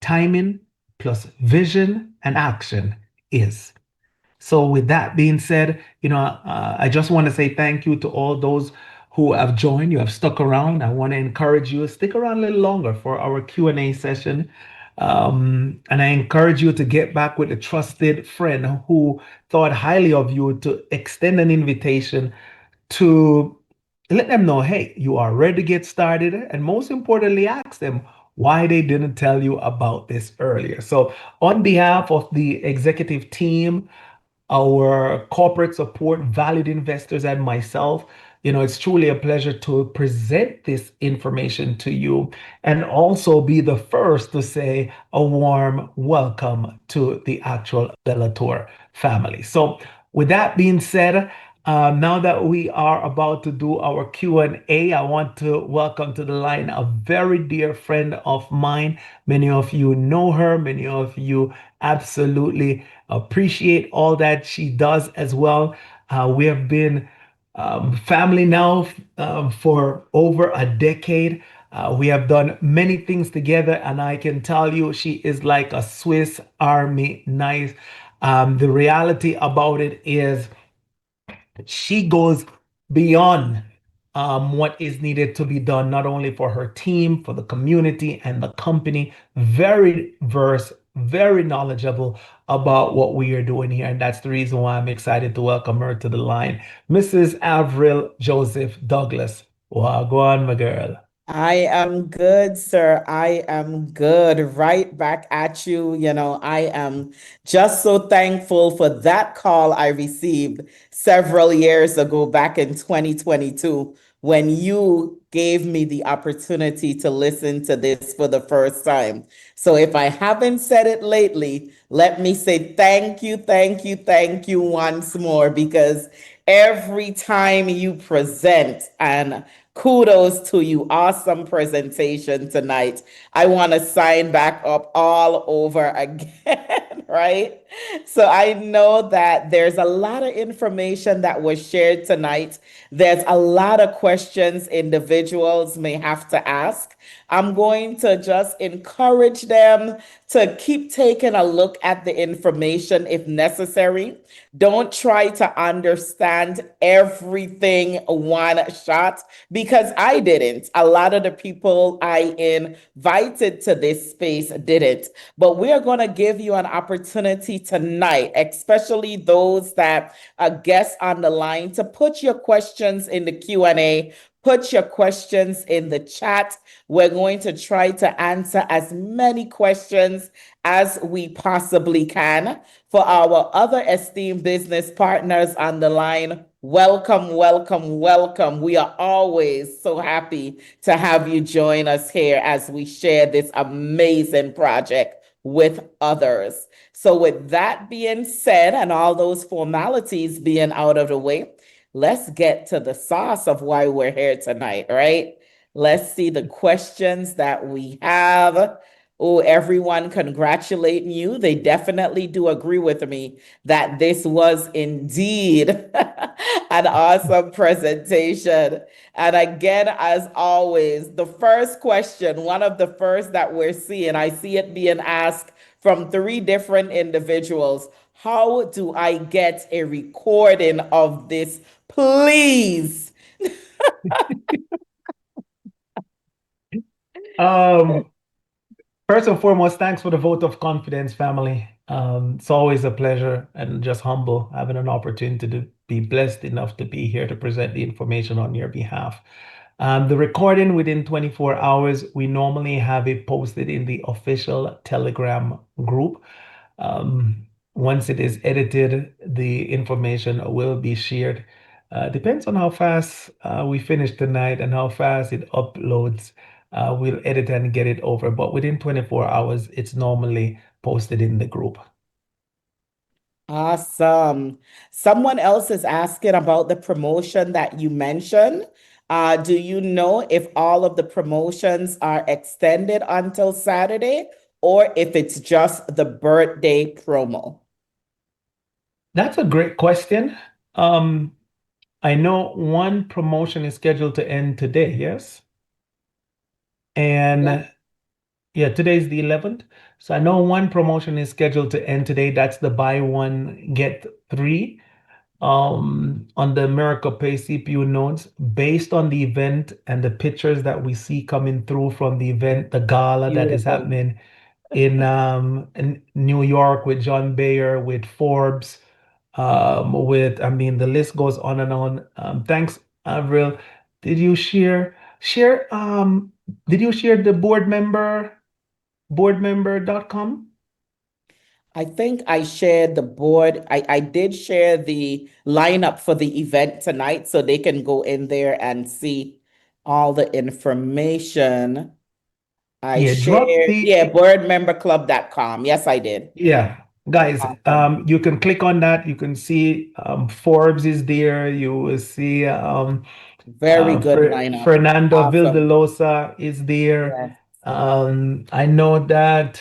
Timing plus vision and action is. So, with that being said, I just want to say thank you to all those who have joined. You have stuck around. I want to encourage you to stick around a little longer for our Q&A session. And I encourage you to get back with a trusted friend who thought highly of you, to extend an invitation to let them know, hey, you are ready to get started. And most importantly, ask them why they didn't tell you about this earlier. So, on behalf of the executive team, our corporate support, valued investors, and myself, it's truly a pleasure to present this information to you and also be the first to say a warm welcome to the actual Bellator family. So, with that being said, now that we are about to do our Q&A, I want to welcome to the line a very dear friend of mine. Many of you know her, many of you absolutely appreciate all that she does as well. We have been family now for over a decade. We have done many things together, and I can tell you she is like a Swiss Army knife. The reality about it is, she goes beyond what is needed to be done, not only for her team, for the community and the company. Very versed, very knowledgeable about what we are doing here. And that's the reason why I'm excited to welcome her to the line. Mrs. Avril Joseph Douglas. Wow, go on, my girl. I am good, sir. I am good. Right back at you. I am just so thankful for that call I received several years ago, back in 2022, when you gave me the opportunity to listen to this for the first time. So if I haven't said it lately, let me say thank you, thank you, thank you once more, because every time you present, and kudos to you. Awesome presentation tonight. I want to sign back up all over again, right? So I know that there's a lot of information that was shared tonight. There's a lot of questions individuals may have to ask. I'm going to just encourage them to keep taking a look at the information if necessary. Don't try to understand everything one shot, because because I didn't. A lot of the people I invited to this space didn't. But we are going to give you an opportunity tonight, especially those that are guests on the line, to put your questions in the Q&A. Put your questions in the chat. We're going to try to answer as many questions as we possibly can. For our other esteemed business partners on the line, welcome, welcome, welcome. We are always so happy to have you join us here as we share this amazing project with others. So with that being said, and all those formalities being out of the way, let's get to the sauce of why we're here tonight, right? Let's see the questions that we have. Oh, everyone congratulating you. They definitely do agree with me that this was indeed an awesome presentation. And again, as always, the first question, one of the first that we're seeing, I see it being asked from 3 different individuals. How do I get a recording of this, please? First and foremost, thanks for the vote of confidence, family. It's always a pleasure and just humble having an opportunity to be blessed enough to be here to present the information on your behalf. The recording within 24 hours, we normally have it posted in the official Telegram group. Once it is edited, the information will be shared. Depends on how fast we finish tonight and how fast it uploads. We'll edit and get it over, but within 24 hours, it's normally posted in the group. Awesome. Someone else is asking about the promotion that you mentioned. Do you know if all of the promotions are extended until Saturday or if it's just the birthday promo? That's a great question. I know one promotion is scheduled to end today, yes? And yeah, today's the 11th. So I know one promotion is scheduled to end today. That's the buy one, get three on the Miracle Pay CPU nodes. Based on the event and the pictures that we see coming through from the event, the gala that is Beautiful. happening in New York with John Bayer, with Forbes, I mean, the list goes on and on. Thanks, Avril. Did you did you share the boardmember.com? I think I shared the board. I did share the lineup for the event tonight so they can go in there and see all the information. I Yeah, drop shared, the yeah, boardmemberclub.com. Yes, I did. Yeah, guys, Awesome. you can click on that. You can see Forbes is there. You will see Very good lineup. Fernando Awesome. Vildelosa is there. Yes. I know that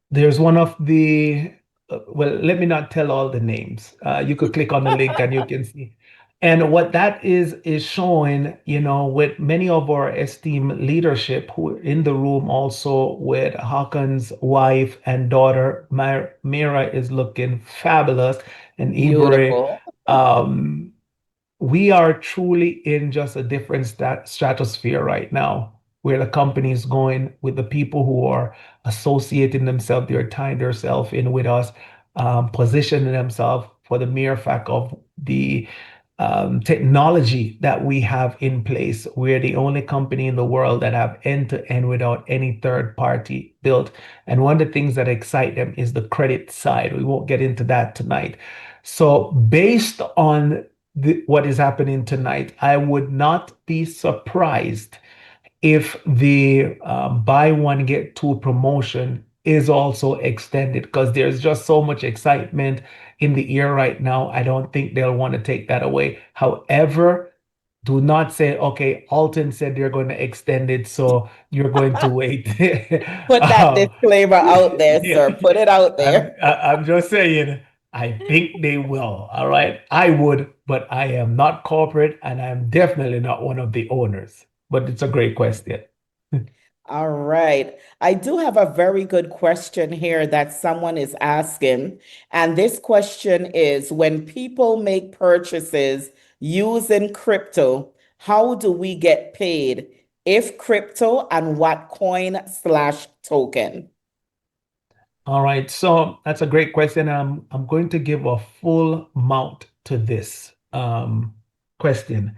there's one of the, well, let me not tell all the names. You could click on the link and you can see. And what that is showing, with many of our esteemed leadership who are in the room, also with Hakan's wife and daughter, Mira is looking fabulous, and Ibre. Beautiful. Um, we are truly in just a different stratosphere right now, where the company is going with the people who are associating themselves, they're tying themselves in with us, positioning themselves for the mere fact of the technology that we have in place. We're the only company in the world that have end-to-end without any third party built. And one of the things that excite them is the credit side. We won't get into that tonight. So based on what is happening tonight, I would not be surprised if the buy one get two promotion is also extended, because there's just so much excitement in the air right now. I don't think they'll want to take that away. However, do not say, okay, Alton said they're going to extend it, so you're going to wait. Put that disclaimer out there, Yeah, sir. Put it out I'm, there. I'm just saying, I think they will. All right. I would, but I am not corporate and I'm definitely not one of the owners. But it's a great question. All right. I do have a very good question here that someone is asking. And this question is, when people make purchases using crypto, how do we get paid? If crypto, and what coin/token? All right, so that's a great question. I'm going to give a full mount to this question.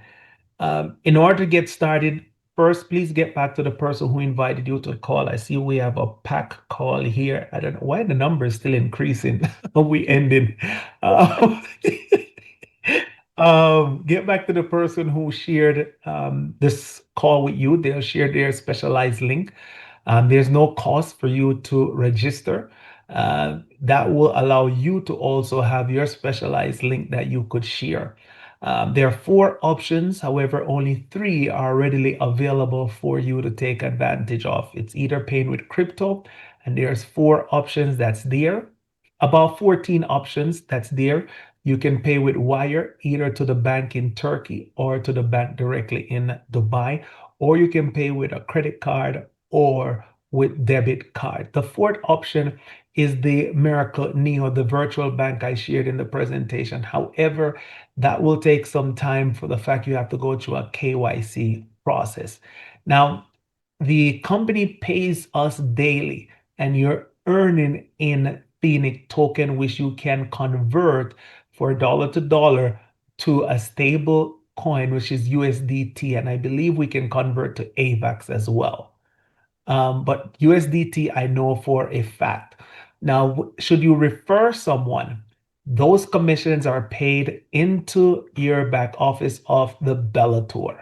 In order to get started, first, please get back to the person who invited you to the call. I see we have a pack call here. I don't know why the number is still increasing. We ending. Um, get back to the person who shared this call with you. They'll share their specialized link. There's no cost for you to register. That will allow you to also have your specialized link that you could share. There are four options, however, only three are readily available for you to take advantage of. It's either paying with crypto, and there's four options that's there. About 14 options that's there. You can pay with wire either to the bank in Turkey or to the bank directly in Dubai, or you can pay with a credit card or with debit card. The fourth option is the Miracle Neo, the virtual bank I shared in the presentation. However, that will take some time for the fact you have to go through a KYC process. Now, the company pays us daily, and you're earning in Phoenix token, which you can convert for dollar to dollar to a stable coin, which is USDT. And I believe we can convert to AVAX as well. But USDT, I know for a fact. Now, should you refer someone, those commissions are paid into your back office of the Bellator.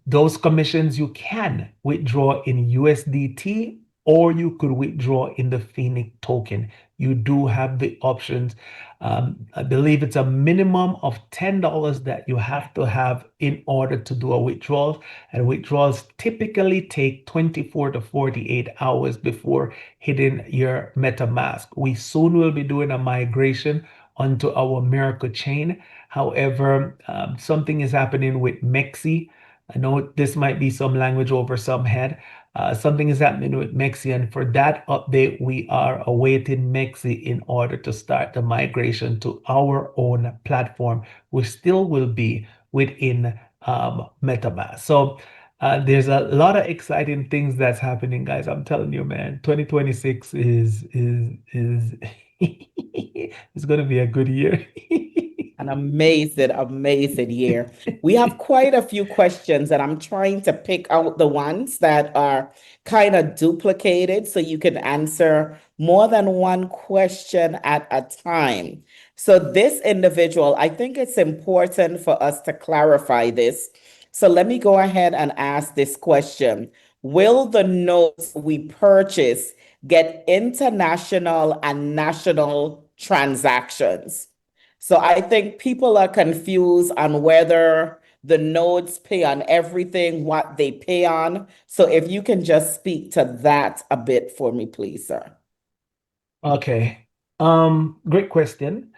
Those commissions you can withdraw in USDT, or you could withdraw in the Phoenix token. You do have the options. I believe it's a minimum of $10 that you have to have in order to do a withdrawal. And withdrawals typically take 24 to 48 hours before hitting your MetaMask. We soon will be doing a migration onto our Miracle chain. However, something is happening with Mexi. I know this might be some language over some head. Something is happening with Mexi, and for that update, we are awaiting Mexi in order to start the migration to our own platform, which still will be within MetaMask. So there's a lot of exciting things that's happening, guys. I'm telling you, man, 2026 is it's going to be a good year. An amazing, amazing year. We have quite a few questions, and I'm trying to pick out the ones that are kind of duplicated so you can answer more than one question at a time. So, this individual, I think it's important for us to clarify this. So, let me go ahead and ask this question. Will the notes we purchase get international and national transactions? So I think people are confused on whether the nodes pay on everything, what they pay on. So if you can just speak to that a bit for me, please, sir. Okay. Great question.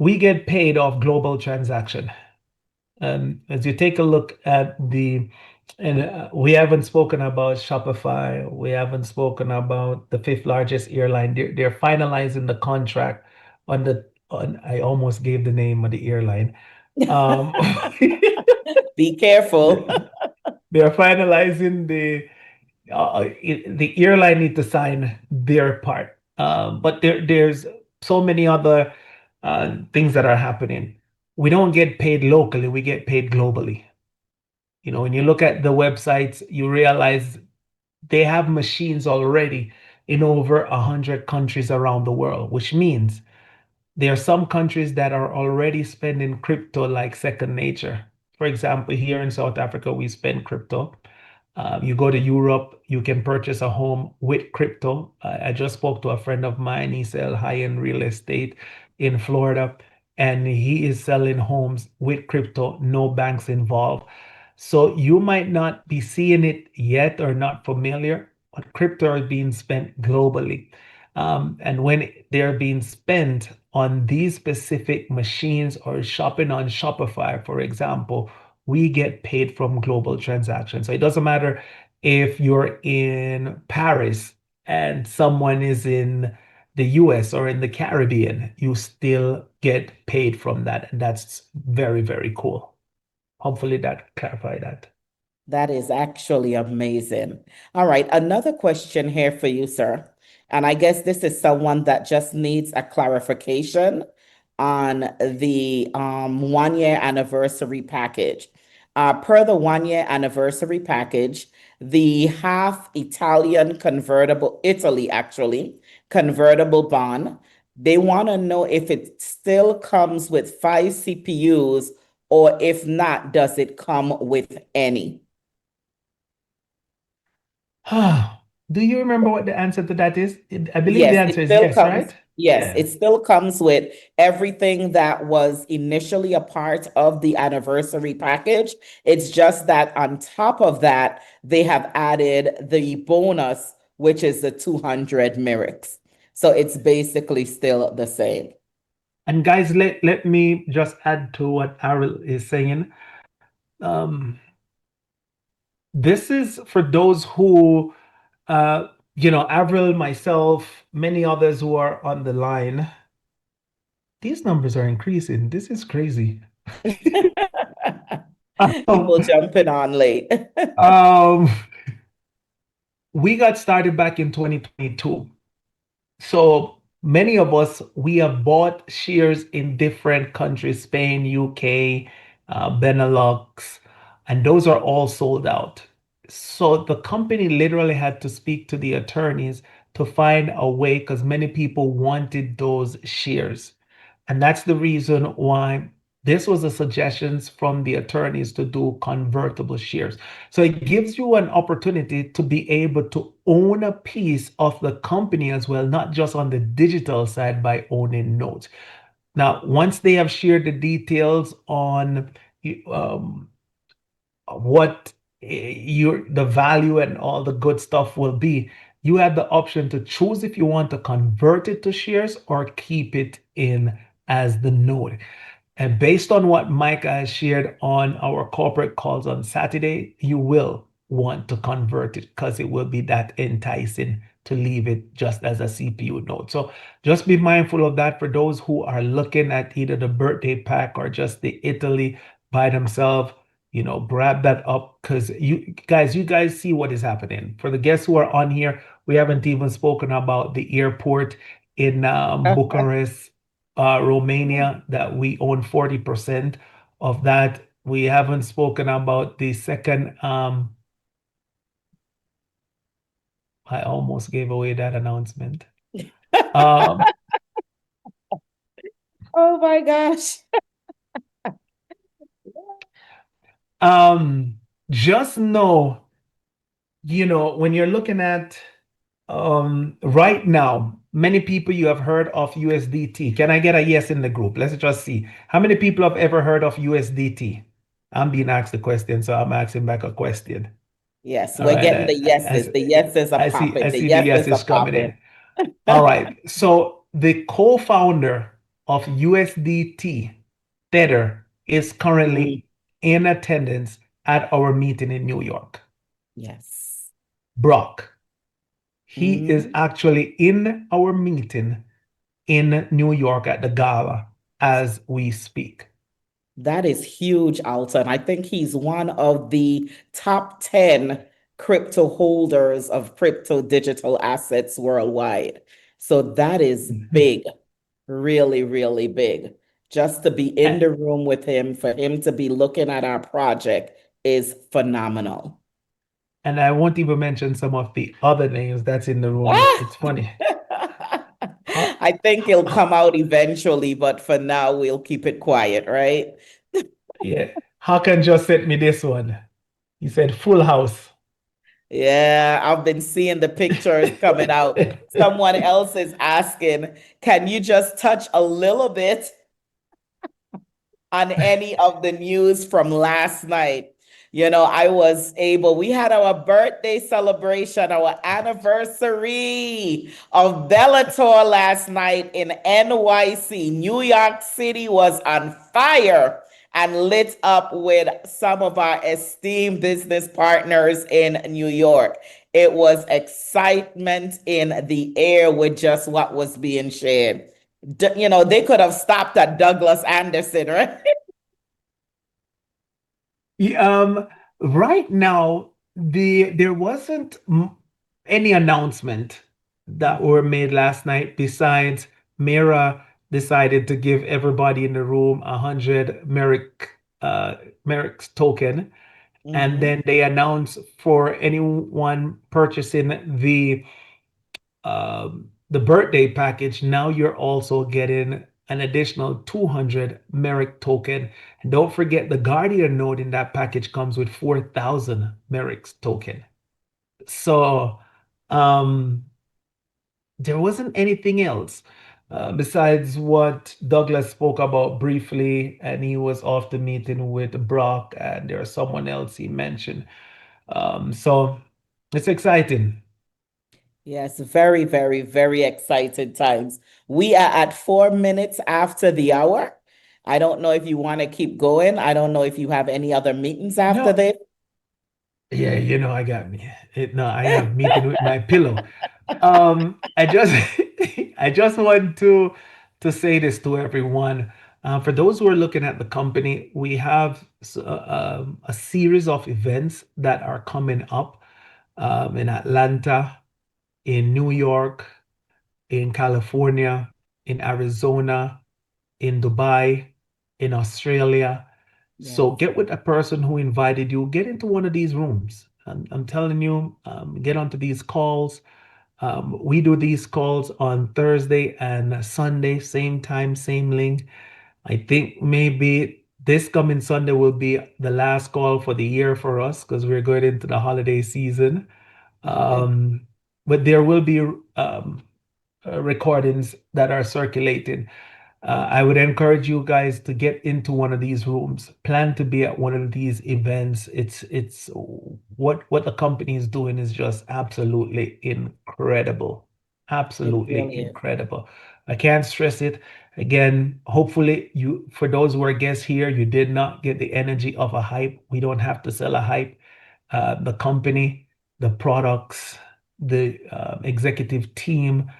We get paid off global transaction. As you take a look at we haven't spoken about Shopify, we haven't spoken about the fifth largest airline. They're finalizing the contract I almost gave the name of the airline. Be careful. They're finalizing the airline need to sign their part. But there's so many other things that are happening. We don't get paid locally, we get paid globally. You know, when you look at the websites, you realize they have machines already in over 100 countries around the world, which means there are some countries that are already spending crypto like second nature. For example, here in South Africa, we spend crypto. You go to Europe, you can purchase a home with crypto. I just spoke to a friend of mine. He sells high-end real estate in Florida, and he is selling homes with crypto, no banks involved. So you might not be seeing it yet or not familiar, but crypto is being spent globally. And when they're being spent on these specific machines or shopping on Shopify, for example, we get paid from global transactions. So it doesn't matter if you're in Paris and someone is in the US or in the Caribbean, you still get paid from that. And that's very, very cool. Hopefully that clarified that. That is actually amazing. All right, another question here for you, sir. And I guess this is someone that just needs a clarification on the 1 year anniversary package. Per the 1 year anniversary package, the half Italian convertible, Italy actually, convertible bond, they want to know if it still comes with 5 CPUs, or if not, does it come with any? Do you remember what the answer to that is? I believe the Yes, answer it is still yes, comes. right? Yes, Yeah. it still comes with everything that was initially a part of the anniversary package. It's just that on top of that, they have added the bonus, which is the 200 Myrics. So it's basically still the same. And guys, let me just add to what Ariel is saying. This is for those who, Avril, myself, many others who are on the line. These numbers are increasing. This is crazy. People Um, jumping on late. um, we got started back in 2022. So many of us, we have bought shares in different countries, Spain, UK, Benelux, and those are all sold out. So the company literally had to speak to the attorneys to find a way because many people wanted those shares. And that's the reason why this was a suggestions from the attorneys to do convertible shares. So it gives you an opportunity to be able to own a piece of the company as well, not just on the digital side by owning notes. Now, once they have shared the details on um, what the value and all the good stuff will be, you have the option to choose if you want to convert it to shares or keep it in as the note. And based on what Mike has shared on our corporate calls on Saturday, you will want to convert it because it will be that enticing to leave it just as a CPU node. So just be mindful of that for those who are looking at either the birthday pack or just the Italy by themselves. Grab that up because you guys see what is happening. For the guests who are on here, we haven't even spoken about the airport in Bucharest, Romania, that we own 40% of that. We haven't spoken about the second. I almost gave away that announcement. Um, Oh my gosh. just know, when you're looking at right now, many people you have heard of USDT. Can I get a yes in the group? Let's just see. How many people have ever heard of USDT? I'm being asked a question, so I'm asking back a question. Yes, All we're right. getting the yeses. The yeses are I popping. The see the yeses yeses are coming popping. in. All right. So the co-founder of USDT, Tether, is Mm, currently in attendance at our meeting in New York. yes. Brock. He is Mm. actually in our meeting in New York at the gala as we speak. That is huge, Alton. I think he's one of the top 10 crypto holders of crypto digital assets worldwide. So that is Mhm. big, really, really big. Just to be in A- the room with him, for him to be looking at our project is phenomenal. And I won't even mention some of the other names that's in the room. It's funny. How, I think he'll come out eventually, but for now, we'll keep it quiet, right? yeah. Hakan just sent me this one. He said, Full House. Yeah, I've been seeing the pictures coming out. Someone else is asking, can you just touch a little bit on any of the news from last night? We had our birthday celebration, our anniversary of Bellator last night in NYC. New York City was on fire. and lit up with some of our esteemed business partners in New York. It was excitement in the air with just what was being shared. They could have stopped at Douglas Anderson, right? Right now, there wasn't any announcement that were made last night besides Mira decided to give everybody in the room 100 Merrick's token. And then they announced for anyone purchasing the birthday package, now you're also getting an additional 200 Merrick token. And don't forget the Guardian node in that package comes with 4,000 Merrick's token. So there wasn't anything else besides what Douglas spoke about briefly, and he was off the meeting with Brock, and there's someone else he mentioned. So it's exciting. Yes, very, very, very excited times. We are at 4 minutes after the hour. I don't know if you want to keep going. I don't know if you have any other meetings after No, this. yeah, I got me. No, I have meeting with my pillow. I just I just want to say this to everyone. For those who are looking at the company, we have a series of events that are coming up in Atlanta, in New York, in California, in Arizona, in Dubai, in Australia. So Yes. get with a person who invited you. Get into one of these rooms. I'm telling you, get onto these calls. We do these calls on Thursday and Sunday, same time, same link. I think maybe this coming Sunday will be the last call for the year for us because we're going into the holiday season. Okay. But there will be recordings that are circulating. I would encourage you guys to get into one of these rooms. Plan to be at one of these events. It's what the company is doing is just absolutely incredible. It Absolutely really is. incredible. I can't stress it. Again, hopefully you for those who are guests here, you did not get the energy of a hype. We don't have to sell a hype. The company, the products, the executive team,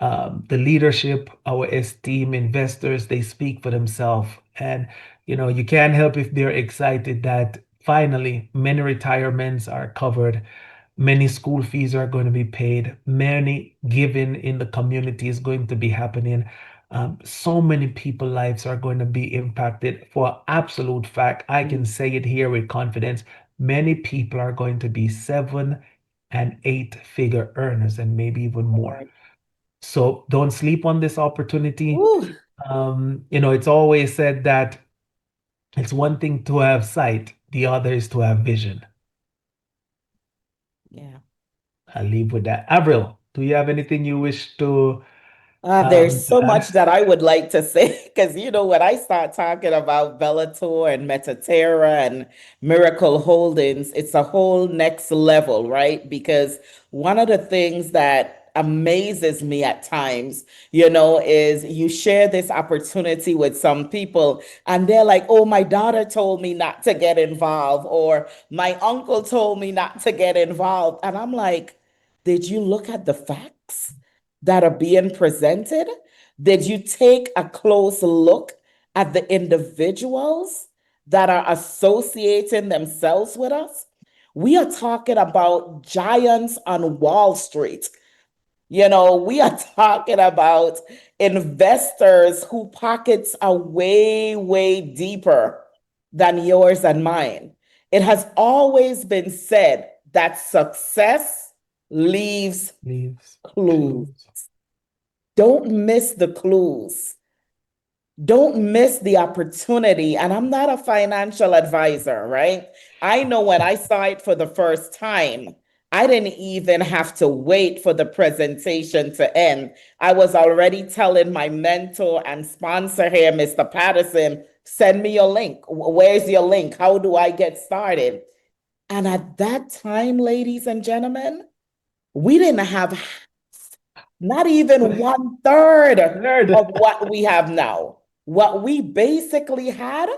the leadership, our esteemed investors, they speak for themselves. And you can't help if they're excited that finally many retirements are covered, many school fees are going to be paid, many giving in the community is going to be happening. So many people lives are going to be impacted. For absolute fact, I can say it here with confidence. Many people are going to be 7 and 8 figure earners and maybe even more. So don't sleep on this opportunity. Woo. It's always said that it's one thing to have sight, the other is to have vision. Yeah. I'll leave with that. Avril, do you have anything you wish There's to so much add? that I would like to say because when I start talking about Bellator and Metaterra and Miracle Holdings, it's a whole next level, right? Because one of the things that amazes me at times, is you share this opportunity with some people and they're like, oh, my daughter told me not to get involved, or my uncle told me not to get involved. And I'm like, did you look at the facts that are being presented? Did you take a close look at the individuals that are associating themselves with us? We are talking about giants on Wall Street. We are talking about investors whose pockets are way, way deeper than yours and mine. It has always been said that success leaves Leaves clues. clues. Don't miss the clues. Don't miss the opportunity. And I'm not a financial advisor, right? I know when I saw it for the first time, I didn't even have to wait for the presentation to end. I was already telling my mentor and sponsor here, Mr. Patterson, send me your link. Where's your link? How do I get started? And at that time, ladies and gentlemen, we didn't have not even 1/3 Nerd. of what we have now. What we basically had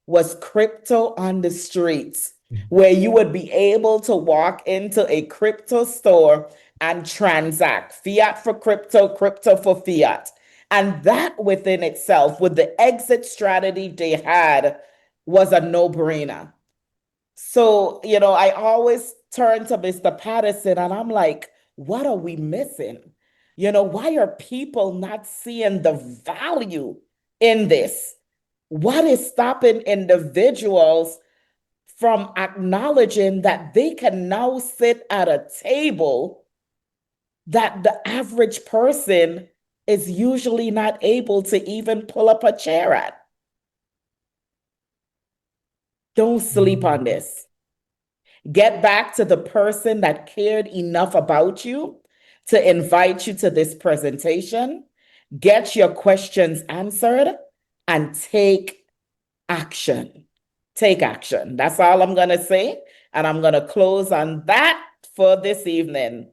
was crypto on the streets, where you would be able to walk into a crypto store and transact fiat for crypto, crypto for fiat. And that within itself, with the exit strategy they had, was a no-brainer. So, I always turn to Mr. Patterson and I'm like, what are we missing? Why are people not seeing the value in this? What is stopping individuals from acknowledging that they can now sit at a table that the average person is usually not able to even pull up a chair at? Don't sleep on this. Get back to the person that cared enough about you to invite you to this presentation. Get your questions answered and take action. Take action. That's all I'm going to say. And I'm going to close on that for this evening.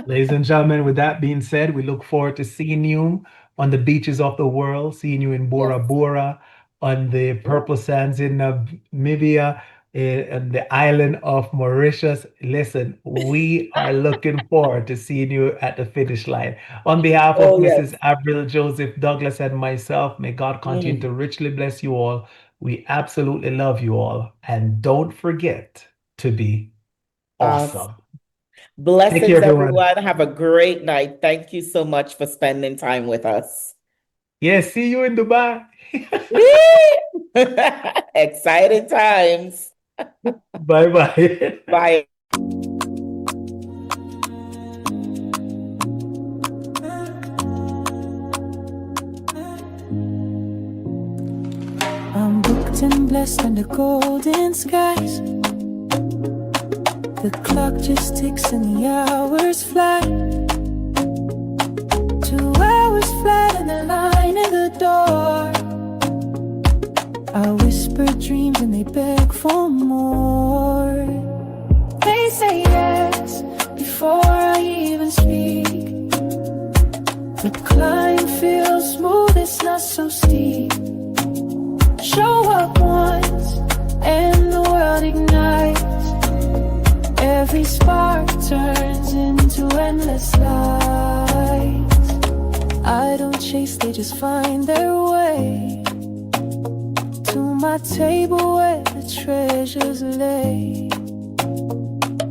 Ladies and gentlemen, with that being said, we look forward to seeing you on the beaches of the world, seeing you in Bora Bora, on the purple sands in Namibia, and the island of Mauritius. Listen, we are looking forward to seeing you at the finish line. On behalf of Mrs. Avril Joseph Douglas and myself, may God continue to richly bless you all. We absolutely love you all. And don't forget to be awesome. Blessings, Take care, everyone. Have a great night. Thank you so much for spending time with us. Yeah, see you in Dubai. Exciting times. Bye-bye. Bye. I'm booked and blessed under golden skies. The clock just ticks and the hours fly. 2 hours flat and the line at the door. I whisper dreams and they beg for more. They say yes before I even speak. The climb feels smooth, it's not so steep. Show up once and the world ignites. Every spark turns into endless lights. I don't chase, they just find their way to my table where the treasures lay.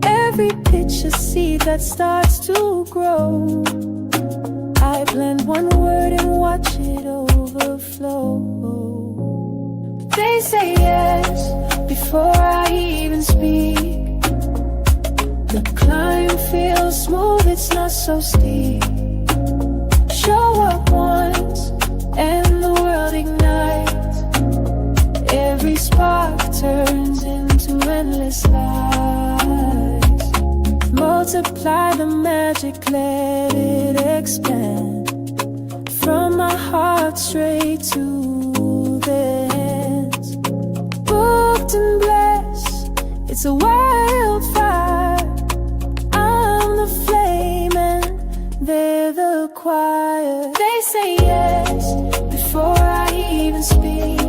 Every pitch a seed that starts to grow. I blend one word and watch it overflow. They say yes before I even speak. The climb feels smooth, it's not so steep. Show up once and the world ignites. Every spark turns into endless lights. Multiply the magic, let it expand. From my heart straight to their hands. Booked and blessed, it's a wildfire. I'm the flame and they're the choir. They say yes before I even speak.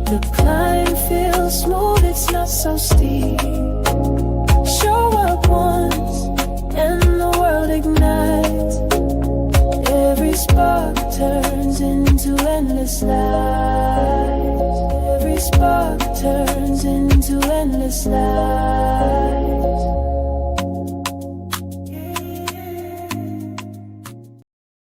The climb feels smooth, it's not so steep. Show up once and the world ignites. Every spark turns into endless light. Every spark turns into endless light.